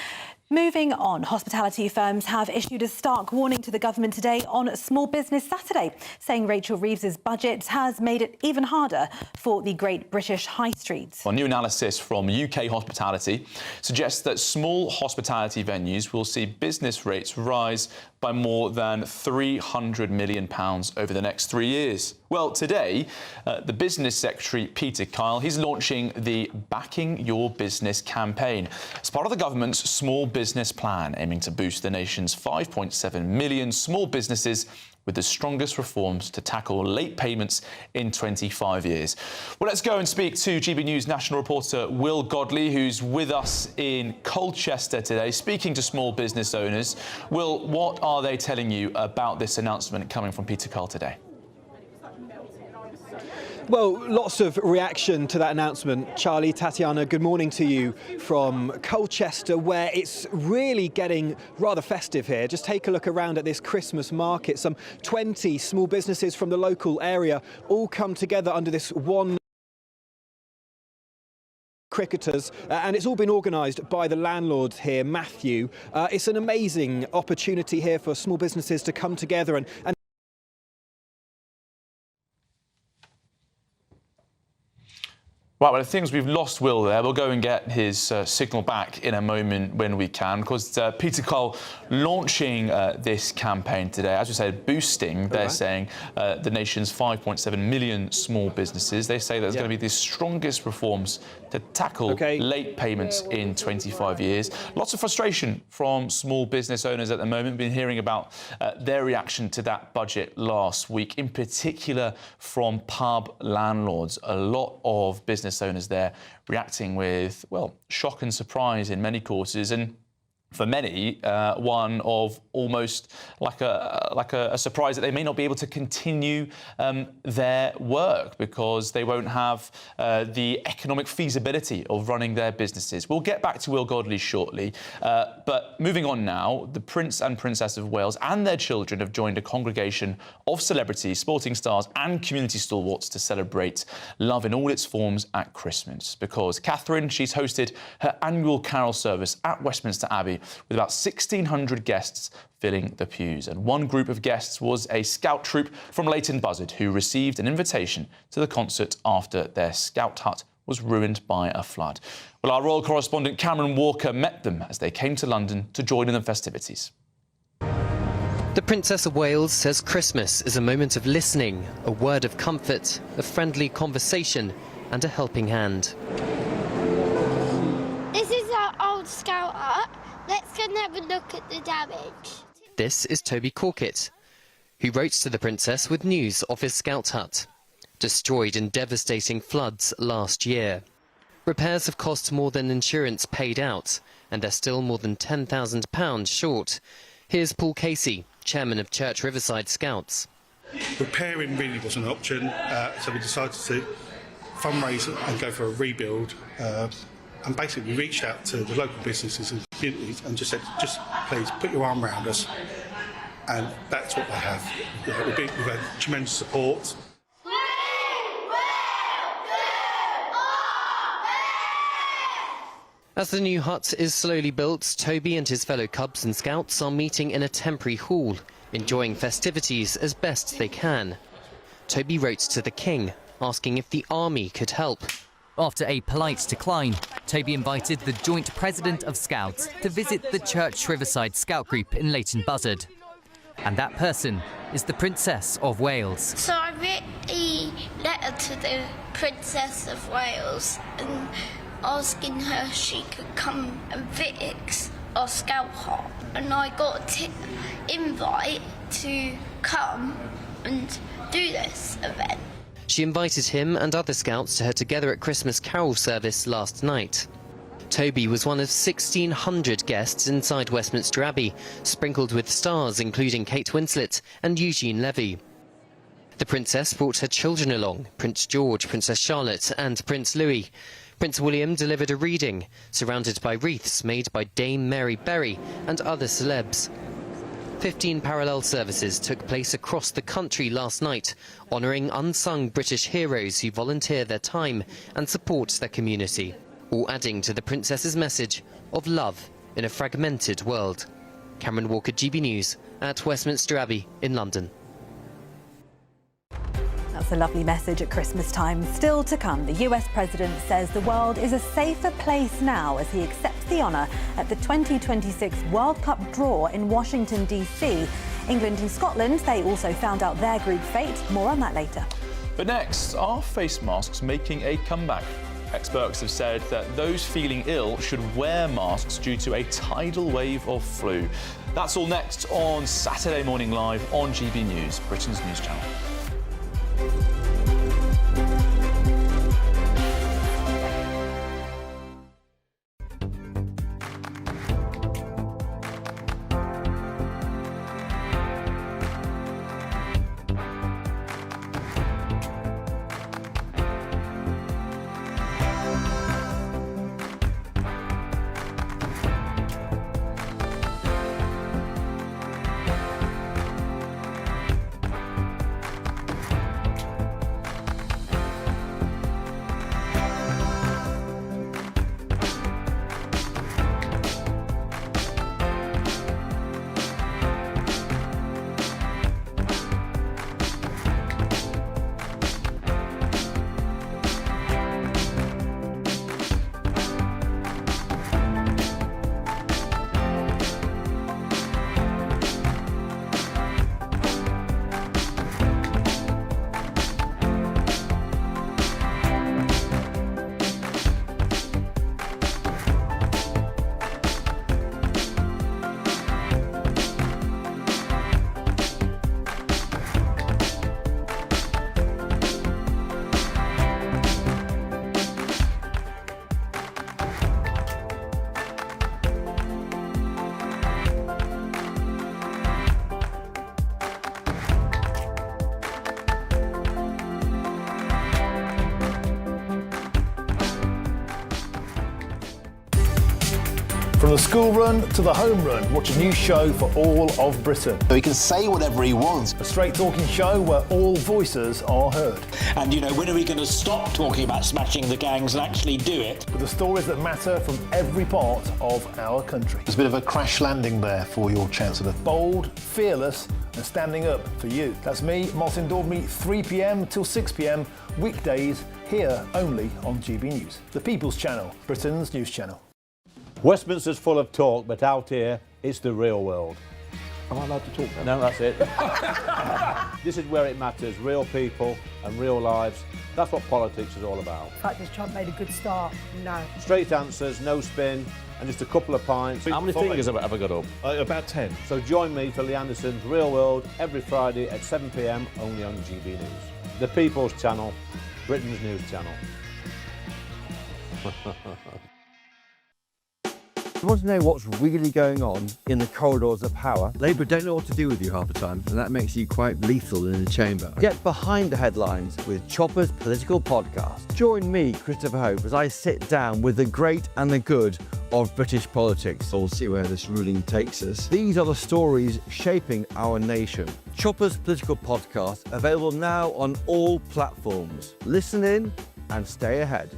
Moving on, hospitality firms have issued a stark warning to the government today on Small Business Saturday, saying Rachel Reeves's budget has made it even harder for the Great British High Street. Well, new analysis from UK Hospitality suggests that small hospitality venues will see business rates rise by more than £300 million over the next 3 years. Well, today, the Business Secretary, Peter Kyle, he's launching the Backing Your Business business campaign. It's part of the government's small business plan, aiming to boost the nation's 5.7 million small businesses with the strongest reforms to tackle late payments in 25 years. Well, let's go and speak to GB News national reporter Will Godley, who's with us in Colchester today, speaking to small business owners. Will, what are they telling you about this announcement coming from Peter Carl today? Well, lots of reaction to that announcement. Charlie, Tatiana, good morning to you from Colchester, where it's really getting rather festive here. Just take a look around at this Christmas market. Some 20 small businesses from the local area all come together under this one cricketers, and it's all been organised by the landlord here, Matthew. It's an amazing opportunity here for small businesses to come together and Right, well, it seems we've lost Will there. We'll go and get his signal back in a moment when we can, because Peter Cole launching this campaign today, as you said, boosting, they're saying, the nation's 5.7 million small businesses. They say there's going to be the strongest reforms to tackle late payments in 25 years. Lots of frustration from small business owners at the moment. Been hearing about their reaction to that budget last week, in particular from pub landlords. A lot of business owners there reacting with, well, shock and surprise in many quarters, and for many, one of almost like a surprise that they may not be able to continue their work because they won't have the economic feasibility of running their businesses. We'll get back to Will Godley shortly, but moving on now, the Prince and Princess of Wales and their children have joined a congregation of celebrities, sporting stars and community stalwarts to celebrate love in all its forms at Christmas. Because Catherine, she's hosted her annual carol service at Westminster Abbey with about 1,600 guests filling the pews. And one group of guests was a scout troop from Leighton Buzzard who received an invitation to the concert after their scout hut was ruined by a flood. Well, our royal correspondent Cameron Walker met them as they came to London to join in the festivities. The Princess of Wales says Christmas is a moment of listening, a word of comfort, a friendly conversation and a helping hand. This is our old scout hut. Let's go and have a look at the damage. This is Toby Corkett, who wrote to the Princess with news of his scout hut, destroyed in devastating floods last year. Repairs have cost more than insurance paid out, and they're still more than £10,000 short. Here's Paul Casey, chairman of Church Riverside Scouts. Repairing really wasn't an option, so we decided to fundraise and go for a rebuild. And basically we reached out to the local businesses and communities and just said, just please put your arm around us. And that's what they have. We've had tremendous support. As the new hut is slowly built, Toby and his fellow Cubs and Scouts are meeting in a temporary hall, enjoying festivities as best they can. Toby wrote to the King, asking if the army could help. After a polite decline, Toby invited the joint president of Scouts to visit the Church Riverside Scout Group in Leighton Buzzard. And that person is the Princess of Wales. So I wrote a letter to the Princess of Wales and asking her if she could come and fix our scout hut. And I got an invite to come and do this event. She invited him and other Scouts to her together at Christmas carol service last night. Toby was one of 1,600 guests inside Westminster Abbey, sprinkled with stars including Kate Winslet and Eugene Levy. The Princess brought her children along, Prince George, Princess Charlotte and Prince Louis. Prince William delivered a reading, surrounded by wreaths made by Dame Mary Berry and other celebs. 15 parallel services took place across the country last night, honouring unsung British heroes who volunteer their time and support their community, all adding to the Princess's message of love in a fragmented world. Cameron Walker, GB News, at Westminster Abbey in London. That's a lovely message at Christmas time. Still to come, the US president says the world is a safer place now as he accepts the honour at the 2026 World Cup draw in Washington, D.C. England and Scotland, they also found out their group fate. More on that later. But next, are face masks making a comeback? Experts have said that those feeling ill should wear masks due to a tidal wave of flu. That's all next on Saturday Morning Live on GB News, Britain's news channel. From the school run to the home run, watch a new show for all of Britain. So he can say whatever he wants. A straight talking show where all voices are heard. And, you know, when are we going to stop talking about smashing the gangs and actually do it? With the stories that matter from every part of our country. There's a bit of a crash landing there for your Chancellor. Bold, fearless and standing up for you. That's me, Martin Daubney, 3 p.m. till 6 p.m, weekdays, here only on GB News. The People's Channel, Britain's news channel. Westminster's full of talk, but out here, it's the real world. Am I allowed to talk now? No, that's it. This is where it matters, real people and real lives. That's what politics is all about. In fact, has Trump made a good start? No. Straight answers, no spin, and just a couple of pints. How many fingers have I got up? About 10. So join me for Lee Anderson's Real World every Friday at 7 p.m, only on GB News. The People's Channel, Britain's news channel. You want to know what's really going on in the corridors of power? Labour don't know what to do with you half the time, and that makes you quite lethal in the chamber. Get behind the headlines with Chopper's Political Podcast. Join me, Christopher Hope, as I sit down with the great and the good of British politics. We'll see where this ruling takes us. These are the stories shaping our nation. Chopper's Political Podcast, available now on all platforms. Listen in and stay ahead.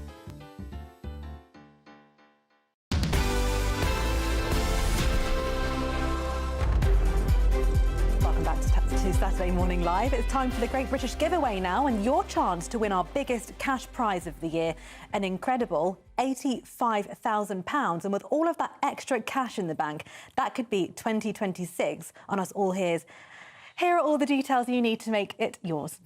Saturday Morning Live. It's time for the Great British Giveaway now, and your chance to win our biggest cash prize of the year, an incredible £85,000. And with all of that extra cash in the bank, that could be 2026 on us all here's. Here are all the details you need to make it yours.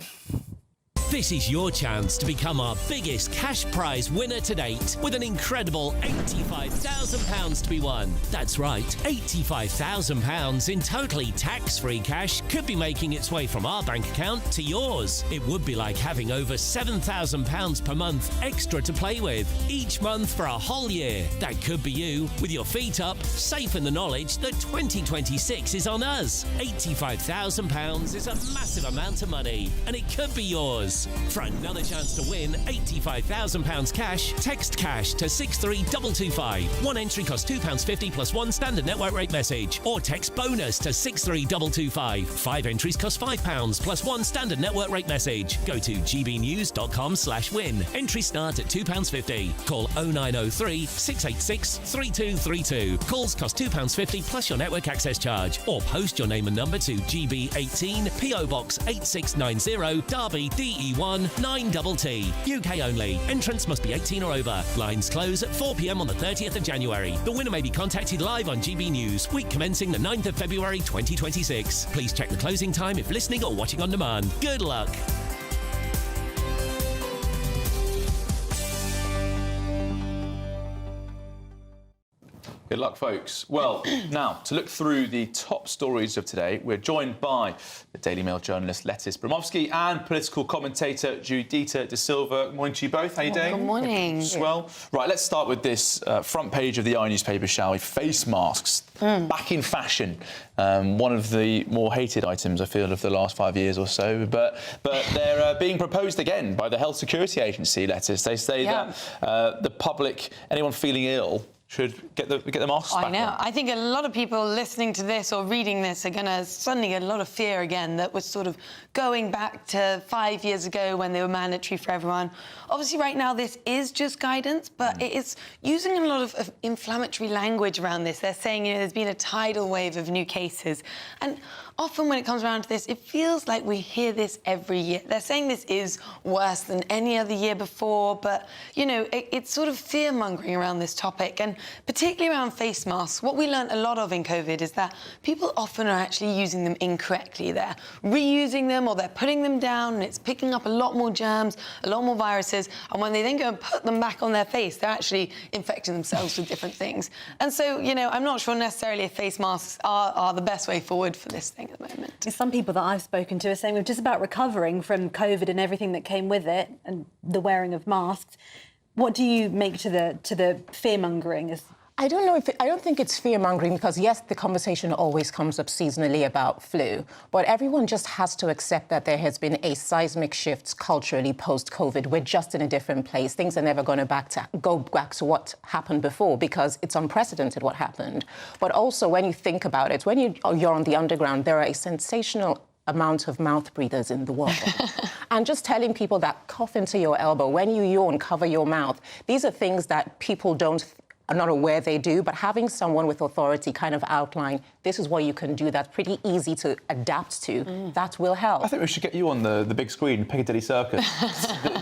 This is your chance to become our biggest cash prize winner to date, with an incredible £85,000 to be won. That's right, £85,000 in totally tax-free cash could be making its way from our bank account to yours. It would be like having over £7,000 per month extra to play with each month for a whole year. That could be you, with your feet up, safe in the knowledge that 2026 is on us. £85,000 is a massive amount of money, and it could be yours. For another chance to win £85,000 cash, text cash to 63225. One entry costs £2.50 plus one standard network rate message. Or text bonus to 63225. 5 entries cost £5 plus one standard network rate message. Go to gbnews.com/win. Entries start at £2.50. Call 0903 686 3232. Calls cost £2.50 plus your network access charge. Or post your name and number to GB18 PO Box 8690 Derby DE1 9TT. UK only. Entrants must be 18 or over. Lines close at 4 p.m. on the 30th of January. The winner may be contacted live on GB News, week commencing the 9th of February 2026. Please check the closing time if listening or watching on demand. Good luck. Good luck, folks. Well, now, to look through the top stories of today, we're joined by the Daily Mail journalist Lettis Bromovsky and political commentator Judita De Silva. Good morning to you both. How are you doing? Good morning. Well, right, let's start with this front page of the I newspaper, shall we? Face masks, back in fashion. One of the more hated items, I feel, of the last 5 years or so. But they're being proposed again by the Health Security Agency, Lettis. They say that the public, anyone feeling ill, should get the masks back I know. on. I think a lot of people listening to this or reading this are going to suddenly get a lot of fear again that we're sort of going back to 5 years ago when they were mandatory for everyone. Obviously, right now, this is just guidance, but it is using a lot of inflammatory language around this. They're saying, you know, there's been a tidal wave of new cases. And often when it comes around to this, it feels like we hear this every year. They're saying this is worse than any other year before, but, you know, it's sort of fear-mongering around this topic. And particularly around face masks, what we learned a lot of in COVID is that people often are actually using them incorrectly. They're reusing them or they're putting them down and it's picking up a lot more germs, a lot more viruses. And when they then go and put them back on their face, they're actually infecting themselves with different things. And so, you know, I'm not sure necessarily if face masks are the best way forward for this thing at the moment. Some people that I've spoken to are saying we're just about recovering from COVID and everything that came with it and the wearing of masks. What do you make to the fear-mongering? I don't know I don't think it's fear-mongering because, yes, the conversation always comes up seasonally about flu, but everyone just has to accept that there has been a seismic shift culturally post-COVID. We're just in a different place. Things are never going to go back to what happened before because it's unprecedented what happened. But also, when you think about it, when you're on the underground, there are a sensational amount of mouth breathers in the world. And just telling people that cough into your elbow, when you yawn, cover your mouth, these are things that people are not aware they do, but having someone with authority kind of outline, this is what you can do, that's pretty easy to adapt to, that will help. I think we should get you on the big screen, Piccadilly Circus.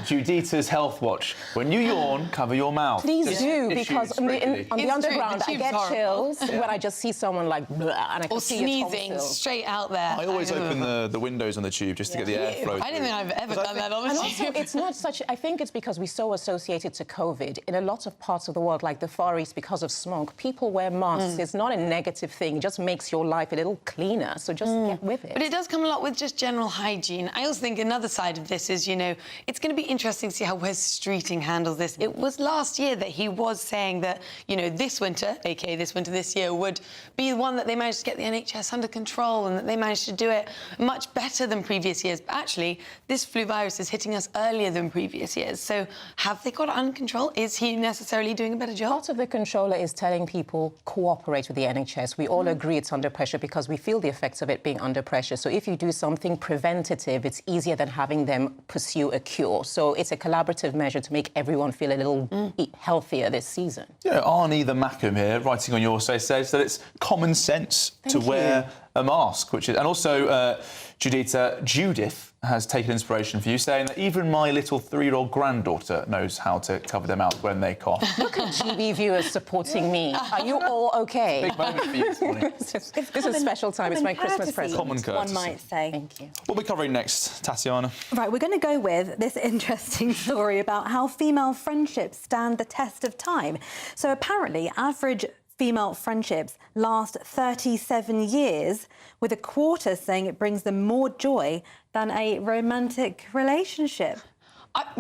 Judita's Health Watch. When you yawn, cover your mouth. Please do, because on the underground, I get chills when I just see someone like, and I can see sneezing straight out there. I always open the windows on the tube just to get the airflow. I don't think I've ever done that on the tube. And also, it's not such... I think it's because we're so associated to COVID. In a lot of parts of the world, like the Far East, because of smog, people wear masks. It's not a negative thing. It just makes your life a little cleaner. So just get with it. But it does come a lot with just general hygiene. I also think another side of this is, you know, it's going to be interesting to see how Wes Streeting handles this. It was last year that he was saying that, you know, this winter, aka this winter this year, would be the one that they managed to get the NHS under control and that they managed to do it much better than previous years. But actually, this flu virus is hitting us earlier than previous years. So have they got it under control? Is he necessarily doing a better job? Part of the controller is telling people cooperate with the NHS. We all agree it's under pressure because we feel the effects of it being under pressure. So if you do something preventative, it's easier than having them pursue a cure. So it's a collaborative measure to make everyone feel a little healthier this season. Yeah, Arnie the Mackham here, writing on your site, says that it's common sense to wear a mask, which is... And also, Judith has taken inspiration for you, saying that even my little 3-year-old granddaughter knows how to cover their mouth when they cough. Look at GB viewers supporting me. Are you all OK? Big moment for you this morning. This is a special time. It's my Christmas present. Common courtesy. One might say. Thank you. What are we covering next, Tatiana? Right, we're going to go with this interesting story about how female friendships stand the test of time. So apparently, average female friendships last 37 years, with a quarter saying it brings them more joy than a romantic relationship.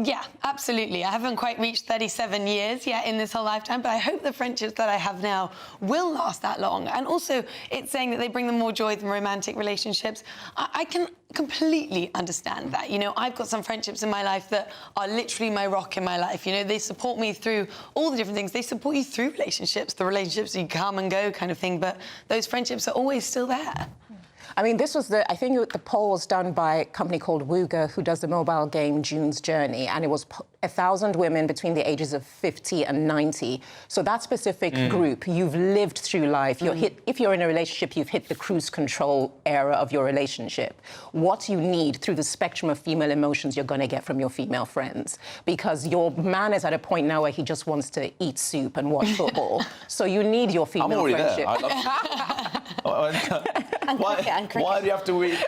Yeah, absolutely. I haven't quite reached 37 years yet in this whole lifetime, but I hope the friendships that I have now will last that long. And also, it's saying that they bring them more joy than romantic relationships. I can completely understand that. You know, I've got some friendships in my life that are literally my rock in my life. You know, they support me through all the different things. They support you through relationships, the relationships you come and go kind of thing, but those friendships are always still there. I mean, this was I think the poll was done by a company called Wooga, who does the mobile game June's Journey, and it was 1,000 women between the ages of 50 and 90. So that specific group, you've lived through life. If you're in a relationship, you've hit the cruise control era of your relationship. What you need through the spectrum of female emotions, you're going to get from your female friends, because your man is at a point now where he just wants to eat soup and watch football. So you need your female friendship. I'm already there. Why do you have to reach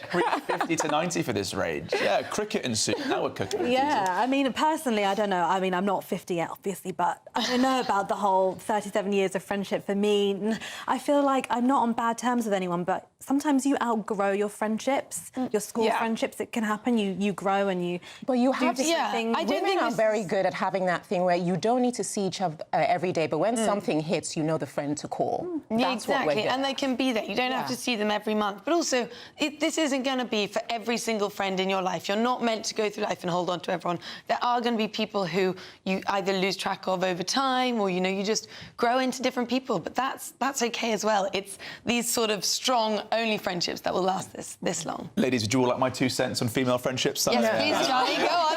50 to 90 for this range? Yeah, cricket and soup. Now we're cooking. Yeah, I mean, personally, I don't know. I mean, I'm not 50 yet, obviously, but I don't know about the whole 37 years of friendship. For me, I feel like I'm not on bad terms with anyone, but sometimes you outgrow your friendships, your school friendships. It can happen. You grow and you. But you have different things. Women are very good at having that thing where you don't need to see each other every day, but when something hits, you know the friend to call. Yeah, That's what we're exactly. good And at. they can be there. You don't have to see them every month. But also, this isn't going to be for every single friend in your life. You're not meant to go through life and hold on to everyone. There are going to be people who you either lose track of over time, or you just grow into different people. But that's okay as well. It's these sort of strong only friendships that will last this long. Ladies, would you all like my 2 cents on female friendships? Yes, please, Charlie. Go on.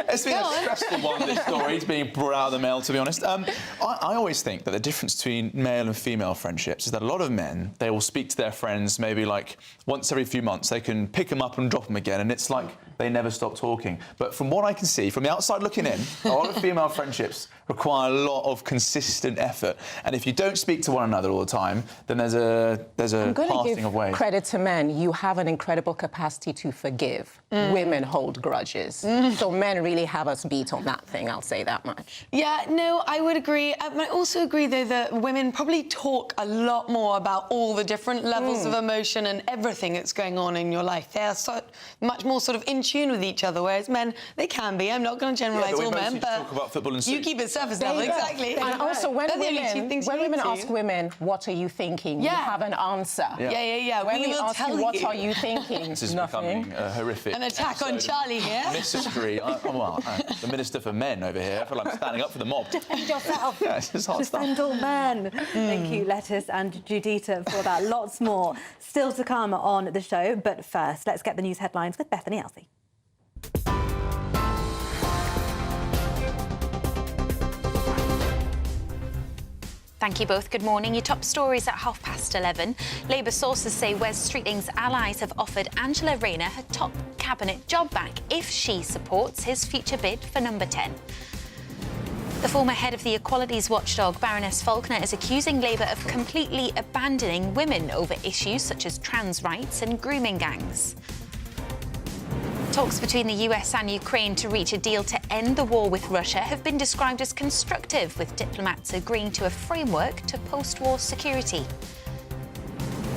It's been a stressful one, this story, it's being brought out of the mail, to be honest. I always think that the difference between male and female friendships is that a lot of men, they will speak to their friends maybe like once every few months. They can pick them up and drop them again, and it's like they never stop talking. But from what I can see, from the outside looking in, a lot of female friendships require a lot of consistent effort. And if you don't speak to one another all the time, then there's a passing of ways. Credit to men. You have an incredible capacity to forgive. Women hold grudges. So men really have us beat on that thing, I'll say that much. Yeah, no, I would agree. I also agree, though, that women probably talk a lot more about all the different levels of emotion and everything that's going on in your life. They are much more sort of in tune with each other, whereas men, they can be. I'm not going to generalise all men, but talk about football and you keep it surface level, exactly. And also, when women ask women, what are you thinking? You have an answer. Yeah. When we will ask you, what are you thinking? This is Nothing. becoming horrific. An attack on Charlie here. Mystery. The Minister for Men over here. I feel like I'm standing up for the mob. Defend yourself. Yeah, it's just hard stuff. Defend all men. Thank you, Lettuce and Judita, for that. Lots more still to come on the show. But first, let's get the news headlines with Bethany Elsey. Thank you both. Good morning. Your top stories at 11:30. Labour sources say Wes Streeting's allies have offered Angela Rayner her top cabinet job back if she supports his future bid for number 10. The former head of the equalities watchdog, Baroness Faulkner, is accusing Labour of completely abandoning women over issues such as trans rights and grooming gangs. Talks between the US and Ukraine to reach a deal to end the war with Russia have been described as constructive, with diplomats agreeing to a framework to post-war security.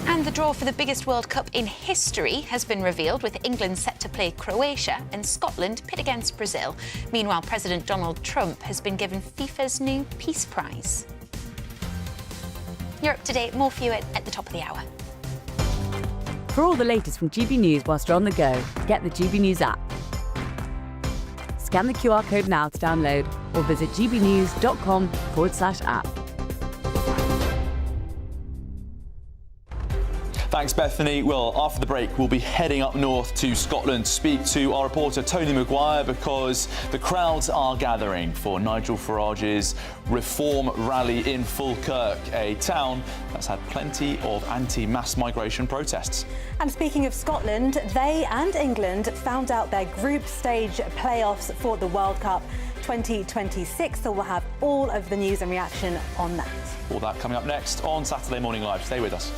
And the draw for the biggest World Cup in history has been revealed, with England set to play Croatia and Scotland pit against Brazil. Meanwhile, President Donald Trump has been given FIFA's new Peace Prize. You're up to date. More for you at the top of the hour. For all the latest from GB News whilst you're on the go, get the GB News app. Scan the QR code now to download or visit gbnews.com/app. Thanks, Bethany. Well, after the break, we'll be heading up north to Scotland to speak to our reporter Tony Maguire, because the crowds are gathering for Nigel Farage's reform rally in Falkirk, a town that's had plenty of anti-mass migration protests. And speaking of Scotland, they and England found out their group stage playoffs for the World Cup 2026, so we'll have all of the news and reaction on that. All that coming up next on Saturday Morning Live. Stay with us.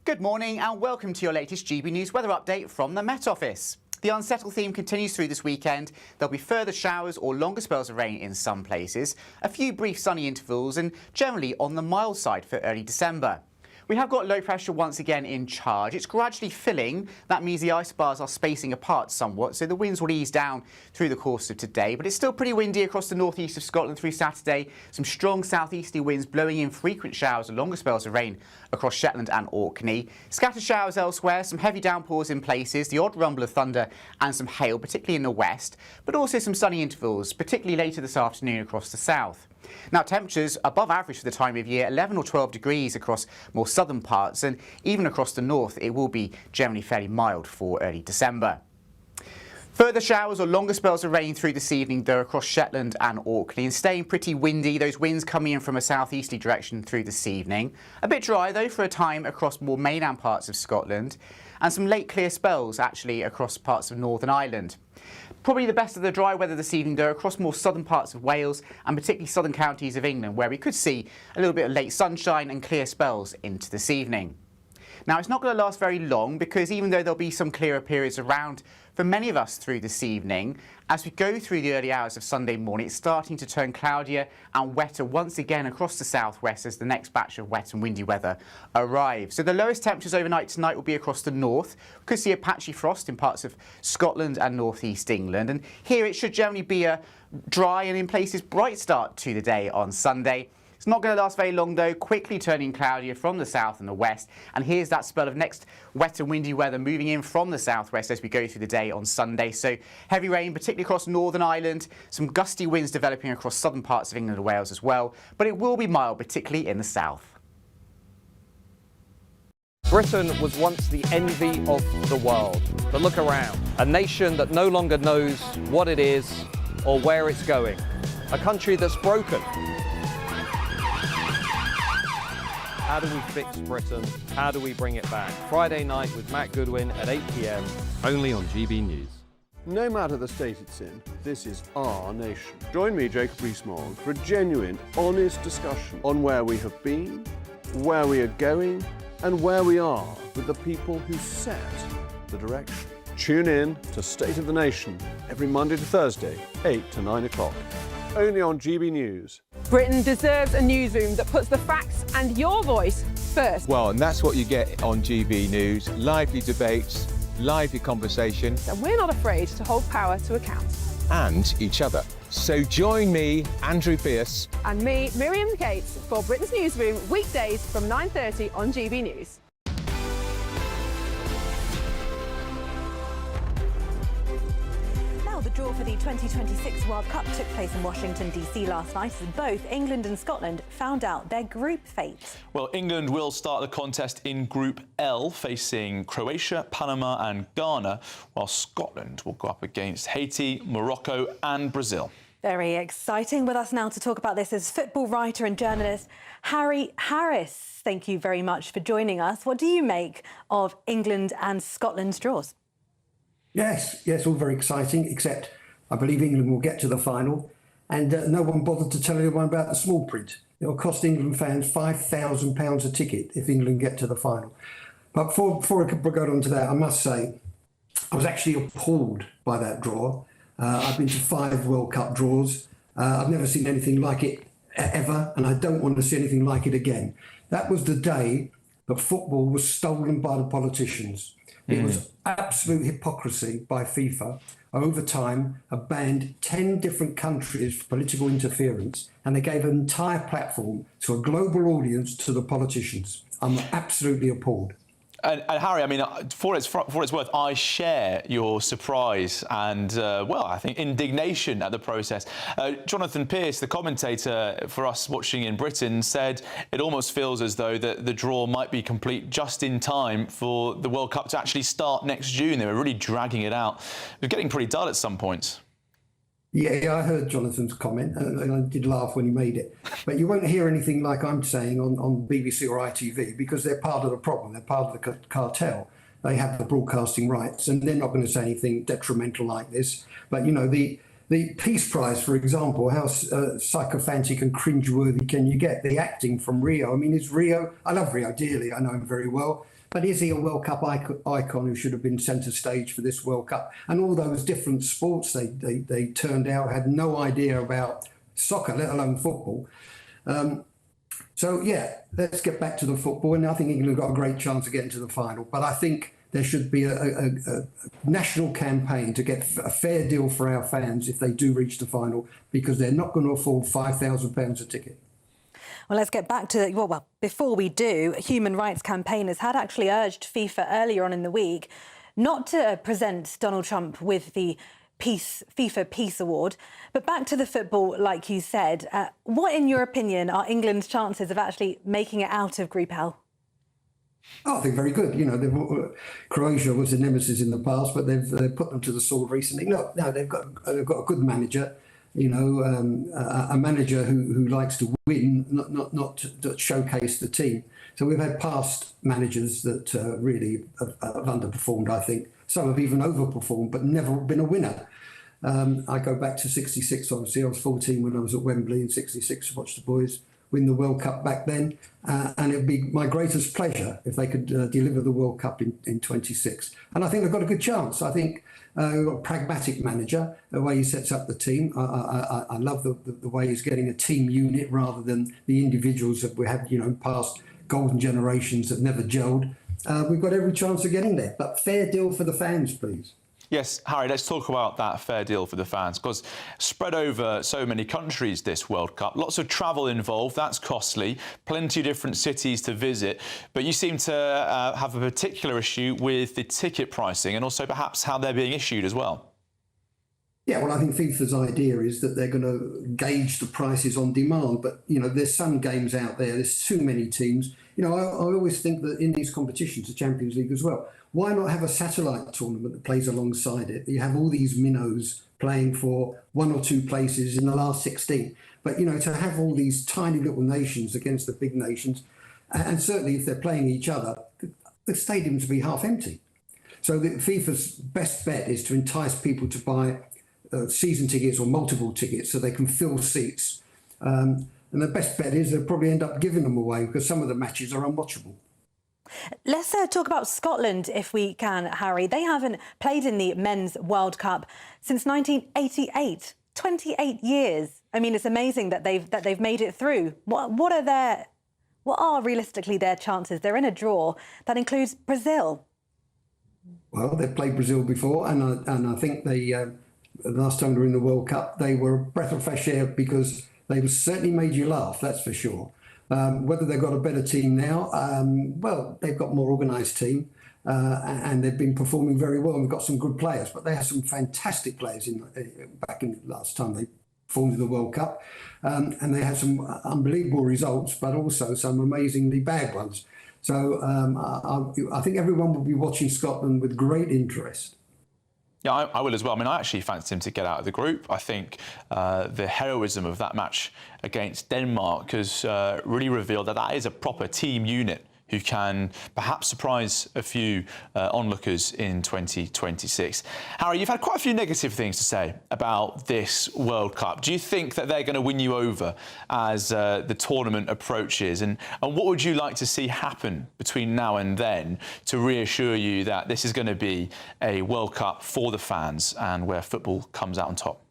Good morning and welcome to your latest GB News weather update from the Met Office. The unsettled theme continues through this weekend. There'll be further showers or longer spells of rain in some places, a few brief sunny intervals, and generally on the mild side for early December. We have got low pressure once again in charge. It's gradually filling. That means the ice bars are spacing apart somewhat, so the winds will ease down through the course of today. But it's still pretty windy across the northeast of Scotland through Saturday. Some strong southeasterly winds blowing in frequent showers and longer spells of rain across Shetland and Orkney. Scattered showers elsewhere, some heavy downpours in places, the odd rumble of thunder and some hail, particularly in the west, but also some sunny intervals, particularly later this afternoon across the south. Now, temperatures above average for the time of year, 11 or 12 degrees across more southern parts, and even across the north it will be generally fairly mild for early December. Further showers or longer spells of rain through this evening, though, across Shetland and Orkney, and staying pretty windy. Those winds coming in from a southeasterly direction through this evening. A bit dry, though, for a time across more mainland parts of Scotland, and some late clear spells, actually, across parts of Northern Ireland. Probably the best of the dry weather this evening, though, across more southern parts of Wales and particularly southern counties of England, where we could see a little bit of late sunshine and clear spells into this evening. Now, it's not going to last very long because even though there'll be some clearer periods around for many of us through this evening, as we go through the early hours of Sunday morning, it's starting to turn cloudier and wetter once again across the southwest as the next batch of wet and windy weather arrives. So the lowest temperatures overnight tonight will be across the north. We could see a patchy frost in parts of Scotland and northeast England. And here it should generally be a dry and in places bright start to the day on Sunday. It's not going to last very long, though, quickly turning cloudier from the south and the west. And here's that spell of next wet and windy weather moving in from the southwest as we go through the day on Sunday. So heavy rain, particularly across Northern Ireland, some gusty winds developing across southern parts of England and Wales as well. But it will be mild, particularly in the south. Britain was once the envy of the world. But look around. A nation that no longer knows what it is or where it's going. A country that's broken. How do we fix Britain? How do we bring it back? Friday night with Matt Goodwin at 8 p.m, only on GB News. No matter the state it's in, this is our nation. Join me, Jacob Rees-Mogg, for a genuine, honest discussion on where we have been, where we are going, and where we are with the people who set the direction. Tune in to State of the Nation every Monday to Thursday, 8 to 9 o'clock, only on GB News. Britain deserves a newsroom that puts the facts and your voice first. Well, and that's what you get on GB News. Lively debates, lively conversation. And we're not afraid to hold power to account. And each other. So join me, Andrew Pearce. And me, Miriam Cates, for Britain's Newsroom, weekdays from 9:30 on GB News. The draw for the 2026 World Cup took place in Washington, D.C. last night as both England and Scotland found out their group fate. Well, England will start the contest in Group L, facing Croatia, Panama and Ghana, while Scotland will go up against Haiti, Morocco and Brazil. Very exciting. With us now to talk about this is football writer and journalist Harry Harris. Thank you very much for joining us. What do you make of England and Scotland's draws? Yes, all very exciting, except I believe England will get to the final, and no one bothered to tell anyone about the small print. It will cost England fans £5,000 a ticket if England get to the final. But before I go on to that, I must say I was actually appalled by that draw. I've been to 5 World Cup draws. I've never seen anything like it ever, and I don't want to see anything like it again. That was the day that football was stolen by the politicians. It was absolute hypocrisy by FIFA. Over time, have banned 10 different countries for political interference, and they gave an entire platform to a global audience to the politicians. I'm absolutely appalled. And Harry, I mean, for its worth, I share your surprise and, well, I think indignation at the process. Jonathan Pearce, the commentator for us watching in Britain, said it almost feels as though the draw might be complete just in time for the World Cup to actually start next June. They were really dragging it out. It was getting pretty dull at some points. Yeah, I heard Jonathan's comment, and I did laugh when he made it. But you won't hear anything like I'm saying on BBC or ITV, because they're part of the problem. They're part of the cartel. They have the broadcasting rights, and they're not going to say anything detrimental like this. But, you know, the Peace Prize, for example, how sycophantic and cringeworthy can you get? The acting from Rio. I mean, is Rio... I love Rio dearly. I know him very well. But is he a World Cup icon who should have been centre stage for this World Cup? And all those different sports they turned out had no idea about soccer, let alone football. So, yeah, let's get back to the football. And I think England got a great chance of getting to the final. But I think there should be a national campaign to get a fair deal for our fans if they do reach the final, because they're not going to afford £5,000 a ticket. Well, let's get back to, well, before we do, human rights campaigners had actually urged FIFA earlier on in the week not to present Donald Trump with the FIFA Peace Award. But back to the football, like you said, what, in your opinion, are England's chances of actually making it out of Group L? Oh, I think very good. You know, Croatia was a nemesis in the past, but they've put them to the sword recently. No, they've got a good manager. You know, a manager who likes to win, not to showcase the team. So we've had past managers that really have underperformed, I think. Some have even overperformed, but never been a winner. I go back to 66, obviously. I was 14 when I was at Wembley in 66 to watch the boys win the World Cup back then. And it would be my greatest pleasure if they could deliver the World Cup in 26. And I think they've got a good chance. I think we've got a pragmatic manager, the way he sets up the team. I love the way he's getting a team unit rather than the individuals that we had, past golden generations that never gelled. We've got every chance of getting there. But fair deal for the fans, please. Yes, Harry, let's talk about that fair deal for the fans, because spread over so many countries this World Cup, lots of travel involved, that's costly, plenty of different cities to visit, but you seem to have a particular issue with the ticket pricing and also perhaps how they're being issued as well. Yeah, well, I think FIFA's idea is that they're going to gauge the prices on demand, but, there's some games out there, there's too many teams. I always think that in these competitions, the Champions League as well, why not have a satellite tournament that plays alongside it? You have all these minnows playing for one or two places in the last 16. But, to have all these tiny little nations against the big nations, and certainly if they're playing each other, the stadiums will be half empty. So the FIFA's best bet is to entice people to buy season tickets or multiple tickets so they can fill seats. And the best bet is they'll probably end up giving them away because some of the matches are unwatchable. Let's talk about Scotland, if we can, Harry. They haven't played in the Men's World Cup since 1988. 28 years. I mean, it's amazing that they've made it through. What are realistically their chances? They're in a draw that includes Brazil. Well, they've played Brazil before, and I think the last time they were in the World Cup, they were a breath of fresh air because they certainly made you laugh, that's for sure. Whether they've got a better team now, well, they've got a more organised team and they've been performing very well and we've got some good players, but they had some fantastic players back in last time they performed in the World Cup and they had some unbelievable results, but also some amazingly bad ones. So I think everyone will be watching Scotland with great interest. Yeah, I will as well. I mean, I actually fancy him to get out of the group. I think the heroism of that match against Denmark has really revealed that is a proper team unit who can perhaps surprise a few onlookers in 2026. Harry, you've had quite a few negative things to say about this World Cup. Do you think that they're going to win you over as the tournament approaches? And what would you like to see happen between now and then to reassure you that this is going to be a World Cup for the fans and where football comes out on top?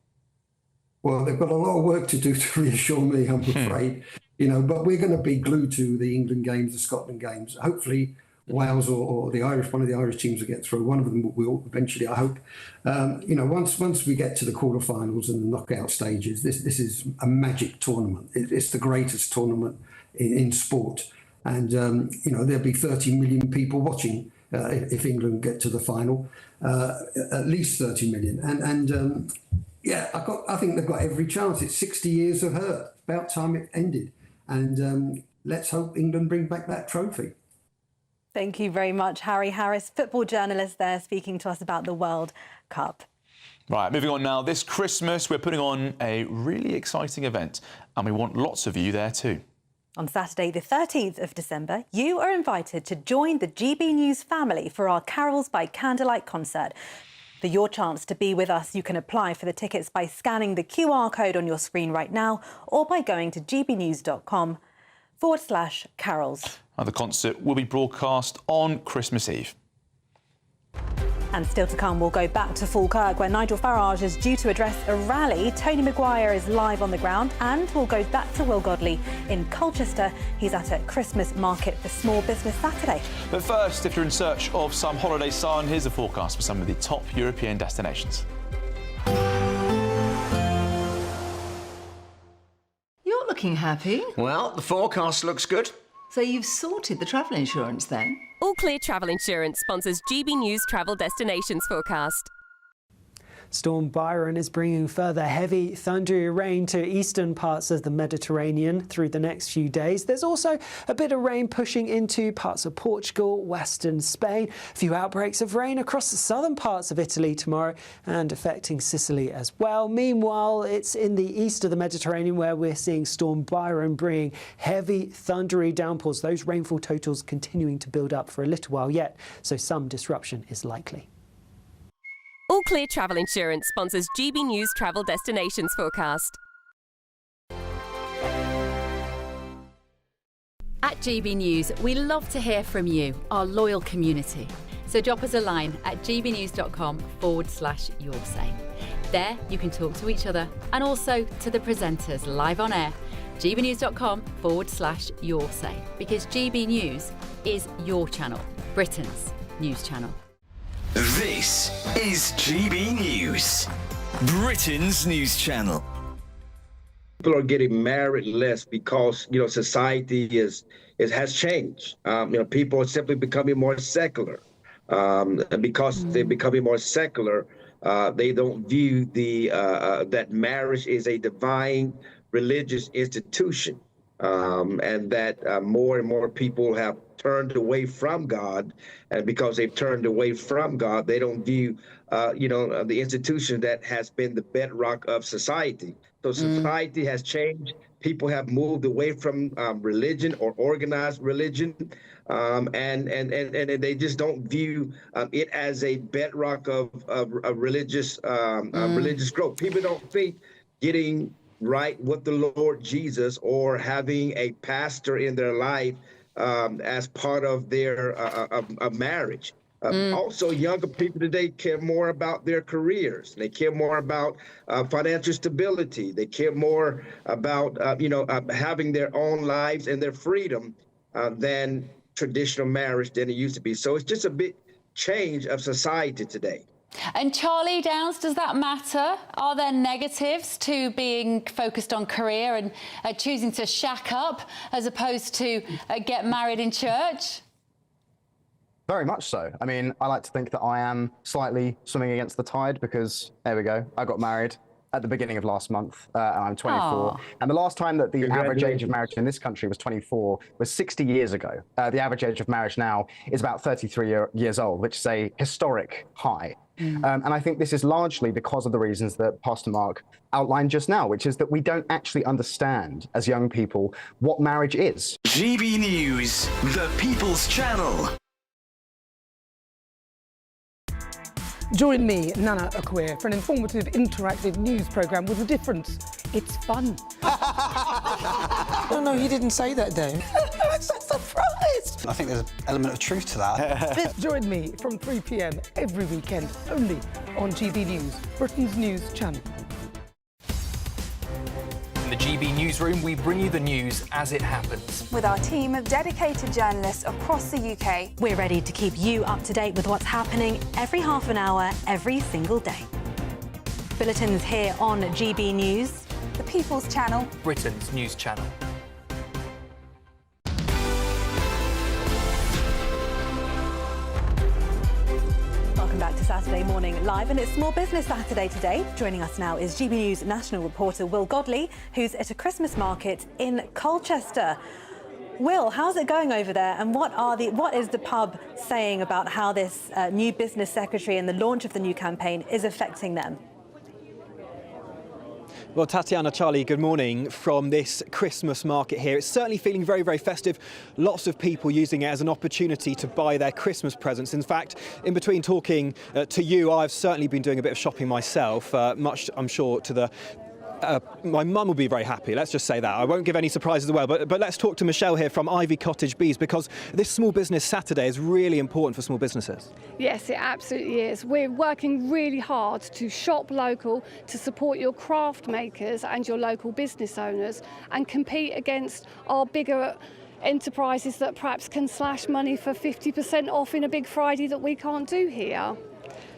Well, they've got a lot of work to do to reassure me, I'm afraid. But we're going to be glued to the England games, the Scotland games. Hopefully, Wales or the Irish, one of the Irish teams will get through. One of them will eventually, I hope. Once we get to the quarterfinals and the knockout stages, this is a magic tournament. It's the greatest tournament in sport, and there'll be 30 million people watching if England get to the final, at least 30 million. Yeah, I think they've got every chance. It's 60 years of hurt. About time it ended. And let's hope England bring back that trophy. Thank you very much, Harry Harris, football journalist there, speaking to us about the World Cup. Right, moving on now. This Christmas, we're putting on a really exciting event, and we want lots of you there too. On Saturday, the 13th of December, you are invited to join the GB News family for our Carols by Candlelight concert. For your chance to be with us, you can apply for the tickets by scanning the QR code on your screen right now or by going to gbnews.com/carols. The concert will be broadcast on Christmas Eve. And still to come, we'll go back to Falkirk, where Nigel Farage is due to address a rally. Tony Maguire is live on the ground, and we'll go back to Will Godley in Colchester. He's at a Christmas market for Small Business Saturday. But first, if you're in search of some holiday sun, here's a forecast for some of the top European destinations. You're looking happy. Well, the forecast looks good. So you've sorted the travel insurance then? All Clear Travel Insurance sponsors GB News Travel Destinations forecast. Storm Byron is bringing further heavy, thundery rain to eastern parts of the Mediterranean through the next few days. There's also a bit of rain pushing into parts of Portugal, western Spain. A few outbreaks of rain across the southern parts of Italy tomorrow and affecting Sicily as well. Meanwhile, it's in the east of the Mediterranean where we're seeing Storm Byron bringing heavy, thundery downpours. Those rainfall totals continuing to build up for a little while yet, so some disruption is likely. All All Clear Travel Insurance sponsors GB News Travel Destinations forecast. At GB News, we love to hear from you, our loyal community. So drop us a line at gbnews.com/yoursay. There you can talk to each other and also to the presenters live on air. gbnews.com/yoursay, because GB News is your channel, Britain's news channel. This is GB News, Britain's news channel. People are getting married less because, society has changed. People are simply becoming more secular. And because they're becoming more secular, they don't view that marriage is a divine religious institution, and that more and more people have turned away from God, and because they've turned away from God, they don't view, the institution that has been the bedrock of society. So society has changed. People have moved away from religion or organized religion, and they just don't view it as a bedrock of religious religious growth. People don't think getting right with the Lord Jesus or having a pastor in their life as part of their marriage. Also, younger people today care more about their careers. They care more about financial stability. They care more about, having their own lives and their freedom than traditional marriage than it used to be. So it's just a big change of society today. And Charlie Downs, does that matter? Are there negatives to being focused on career and choosing to shack up as opposed to get married in church? Very much so. I mean, I like to think that I am slightly swimming against the tide because, there we go, I got married at the beginning of last month, and I'm 24. Aww. And the last time that the average age of marriage in this country was 24 was 60 years ago. The average age of marriage now is about 33 years old, which is a historic high. And I think this is largely because of the reasons that Pastor Mark outlined just now, which is that we don't actually understand as young people what marriage is. GB News, the People's Channel. Join me, Nana Akwe, for an informative, interactive news programme with a difference. It's fun. No, he didn't say that, Dave. I'm so surprised. I think there's an element of truth to that. Join me from 3 p.m. every weekend, only on GB News, Britain's news channel. In the GB Newsroom, we bring you the news as it happens. With our team of dedicated journalists across the UK. We're ready to keep you up to date with what's happening every half an hour, every single day. Bulletins here on GB News, the People's Channel, Britain's news channel. Welcome back to Saturday Morning Live, and it's Small Business Saturday today. Joining us now is GB News national reporter Will Godley, who's at a Christmas market in Colchester. Will, how's it going over there, and what is the pub saying about how this new business secretary and the launch of the new campaign is affecting them? Well, Tatiana, Charlie, good morning from this Christmas market here. It's certainly feeling very, very festive. Lots of people using it as an opportunity to buy their Christmas presents. In fact, in between talking to you, I've certainly been doing a bit of shopping myself, much, I'm sure, to the my mum will be very happy, let's just say that. I won't give any surprises as well, but let's talk to Michelle here from Ivy Cottage Bees, because this Small Business Saturday is really important for small businesses. Yes, it absolutely is. We're working really hard to shop local, to support your craft makers and your local business owners, and compete against our bigger enterprises that perhaps can slash money for 50% off in a big Friday that we can't do here.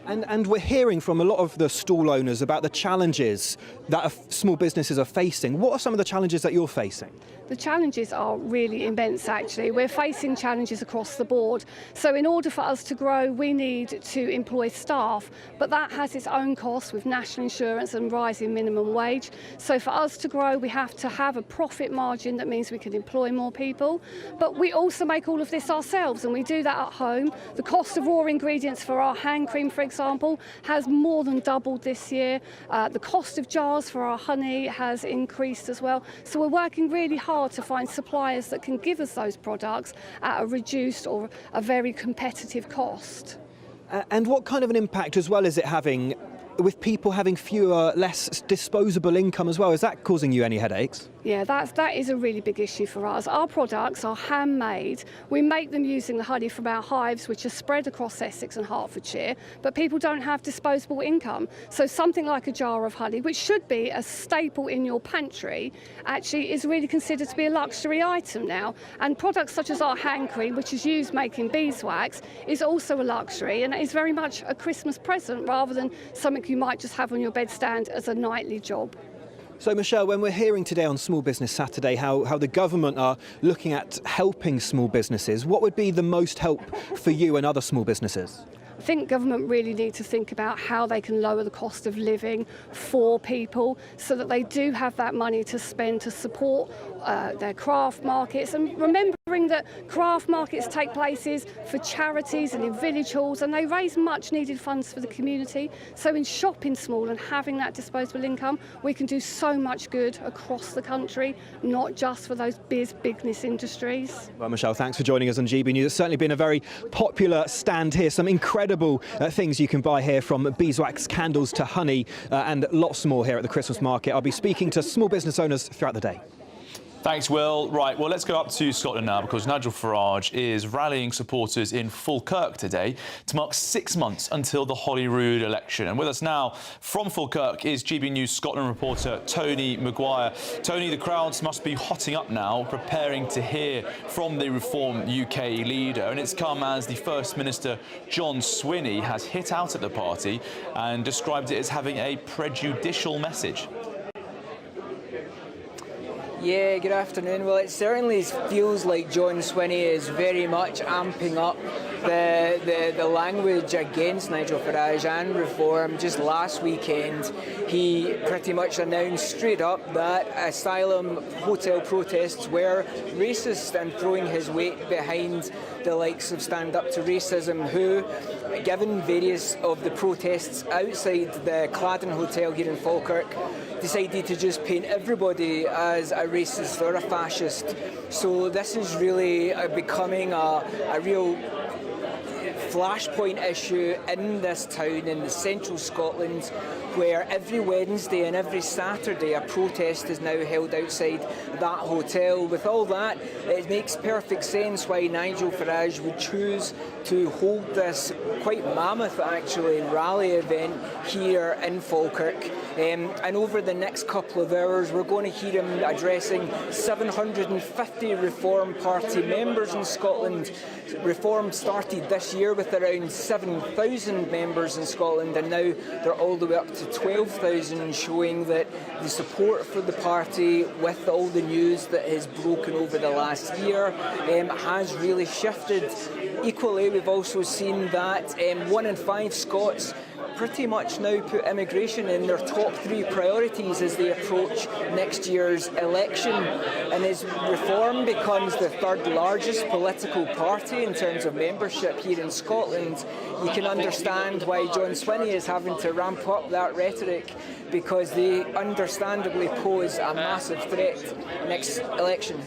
And we're hearing from a lot of the stall owners about the challenges that small businesses are facing. What are some of the challenges that you're facing? The challenges are really immense, actually. We're facing challenges across the board. So in order for us to grow, we need to employ staff, but that has its own costs with national insurance and rising minimum wage. So for us to grow, we have to have a profit margin that means we can employ more people. But we also make all of this ourselves, and we do that at home. The cost of raw ingredients for our hand cream, for example, has more than doubled this year. The cost of jars for our honey has increased as well. So we're working really hard to find suppliers that can give us those products at a reduced or a very competitive cost. And what kind of an impact as well is it having with people having less disposable income as well? Is that causing you any headaches? Yeah, that is a really big issue for us. Our products are handmade. We make them using the honey from our hives, which are spread across Essex and Hertfordshire, but people don't have disposable income. So something like a jar of honey, which should be a staple in your pantry, actually is really considered to be a luxury item now. And products such as our hand cream, which is used making beeswax, is also a luxury, and is very much a Christmas present rather than something you might just have on your bedstand as a nightly job. So, Michelle, when we're hearing today on Small Business Saturday how the government are looking at helping small businesses, what would be the most help for you and other small businesses? I think government really need to think about how they can lower the cost of living for people so that they do have that money to spend to support their craft markets, and remembering that craft markets take places for charities and in village halls, and they raise much needed funds for the community. So in shopping small and having that disposable income, we can do so much good across the country, not just for those business industries. Well, Michelle, thanks for joining us on GB News. It's certainly been a very popular stand here. Some incredible things you can buy here, from beeswax candles to honey and lots more here at the Christmas market. I'll be speaking to small business owners throughout the day. Thanks, Will. Right, well, let's go up to Scotland now, because Nigel Farage is rallying supporters in Falkirk today to mark 6 months until the Holyrood election. And with us now from Falkirk is GB News Scotland reporter Tony Maguire. Tony, the crowds must be hotting up now, preparing to hear from the Reform UK leader. And it's come as the First Minister, John Swinney, has hit out at the party and described it as having a prejudicial message. Yeah, good afternoon. Well, it certainly feels like John Swinney is very much amping up the language against Nigel Farage and Reform. Just last weekend, he pretty much announced straight up that asylum hotel protests were racist, and throwing his weight behind the likes of Stand Up to Racism, who, given various of the protests outside the Claddon Hotel here in Falkirk, decided to just paint everybody as a racist or a fascist. So this is really becoming a real flashpoint issue in this town in the central Scotland, where every Wednesday and every Saturday a protest is now held outside that hotel. With all that, it makes perfect sense why Nigel Farage would choose to hold this quite mammoth, actually, rally event here in Falkirk. And over the next couple of hours, we're going to hear him addressing 750 Reform Party members in Scotland. Reform started this year with around 7,000 members in Scotland, and now they're all the way up to 12,000, showing that the support for the party, with all the news that has broken over the last year, has really shifted. Equally, we've also seen that 1 in 5 Scots pretty much now put immigration in their top 3 priorities as they approach next year's election. And as Reform becomes the 3rd largest political party in terms of membership here in Scotland, you can understand why John Swinney is having to ramp up that rhetoric, because they understandably pose a massive threat next election.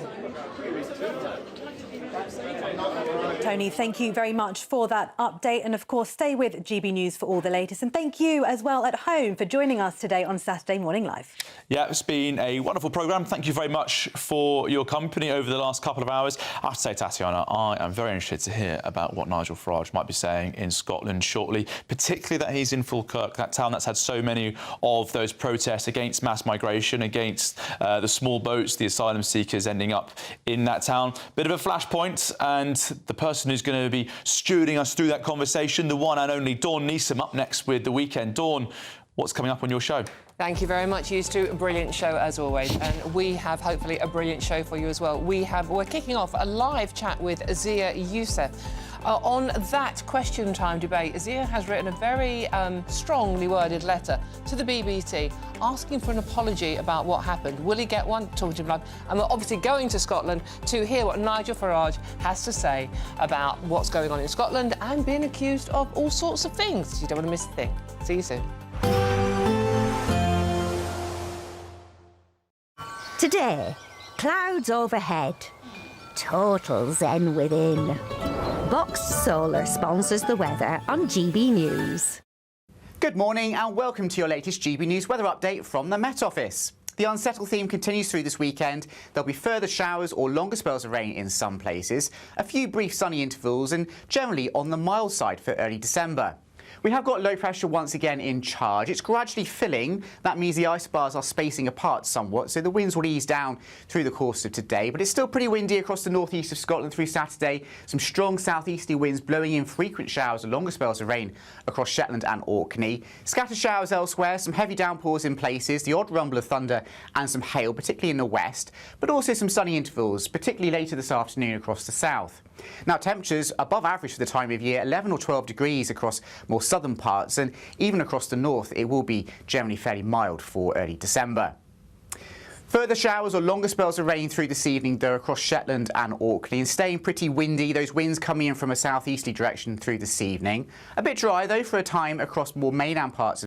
Tony, thank you very much for that update. And of course, stay with GB News for all the latest. And thank you as well at home for joining us today on Saturday Morning Live. Yeah, it's been a wonderful programme. Thank you very much for your company over the last couple of hours. I have to say, Tatiana, I am very interested to hear about what Nigel Farage might be saying in Scotland shortly, particularly that he's in Falkirk, that town that's had so many of those protests against mass migration, against the small boats, the asylum seekers ending up in that town. Bit of a flashpoint, and the person who's going to be stewarding us through that conversation, the one and only Dawn Neeson, up next with The Weekend. Dawn, what's coming up on your show? Thank you very much, you two. A brilliant show as always, and we have hopefully a brilliant show for you as well. We're kicking off a live chat with Azia Youssef. On that question time debate, Azia has written a very strongly worded letter to the BBC asking for an apology about what happened. Will he get one? Talking to him live. And we're obviously going to Scotland to hear what Nigel Farage has to say about what's going on in Scotland and being accused of all sorts of things. You don't want to miss a thing. See you soon. Today, clouds overhead, total zen within. Boxed Solar sponsors the weather on GB News. Good morning and welcome to your latest GB News weather update from the Met Office. The unsettled theme continues through this weekend. There'll be further showers or longer spells of rain in some places, a few brief sunny intervals and generally on the mild side for early December. We have got low pressure once again in charge. It's gradually filling. That means the ice bars are spacing apart somewhat, so the winds will ease down through the course of today. But it's still pretty windy across the northeast of Scotland through Saturday. Some strong southeasterly winds blowing in frequent showers and longer spells of rain across Shetland and Orkney. Scattered showers elsewhere, some heavy downpours in places, the odd rumble of thunder and some hail, particularly in the west, but also some sunny intervals, particularly later this afternoon across the south. Now, temperatures above average for the time of year, 11 or 12 degrees across more southern parts, and even across the north it will be generally fairly mild for early December. Further showers or longer spells of rain through this evening though across Shetland and Orkney, and staying pretty windy, those winds coming in from a southeasterly direction through this evening. A bit dry though for a time across more mainland parts of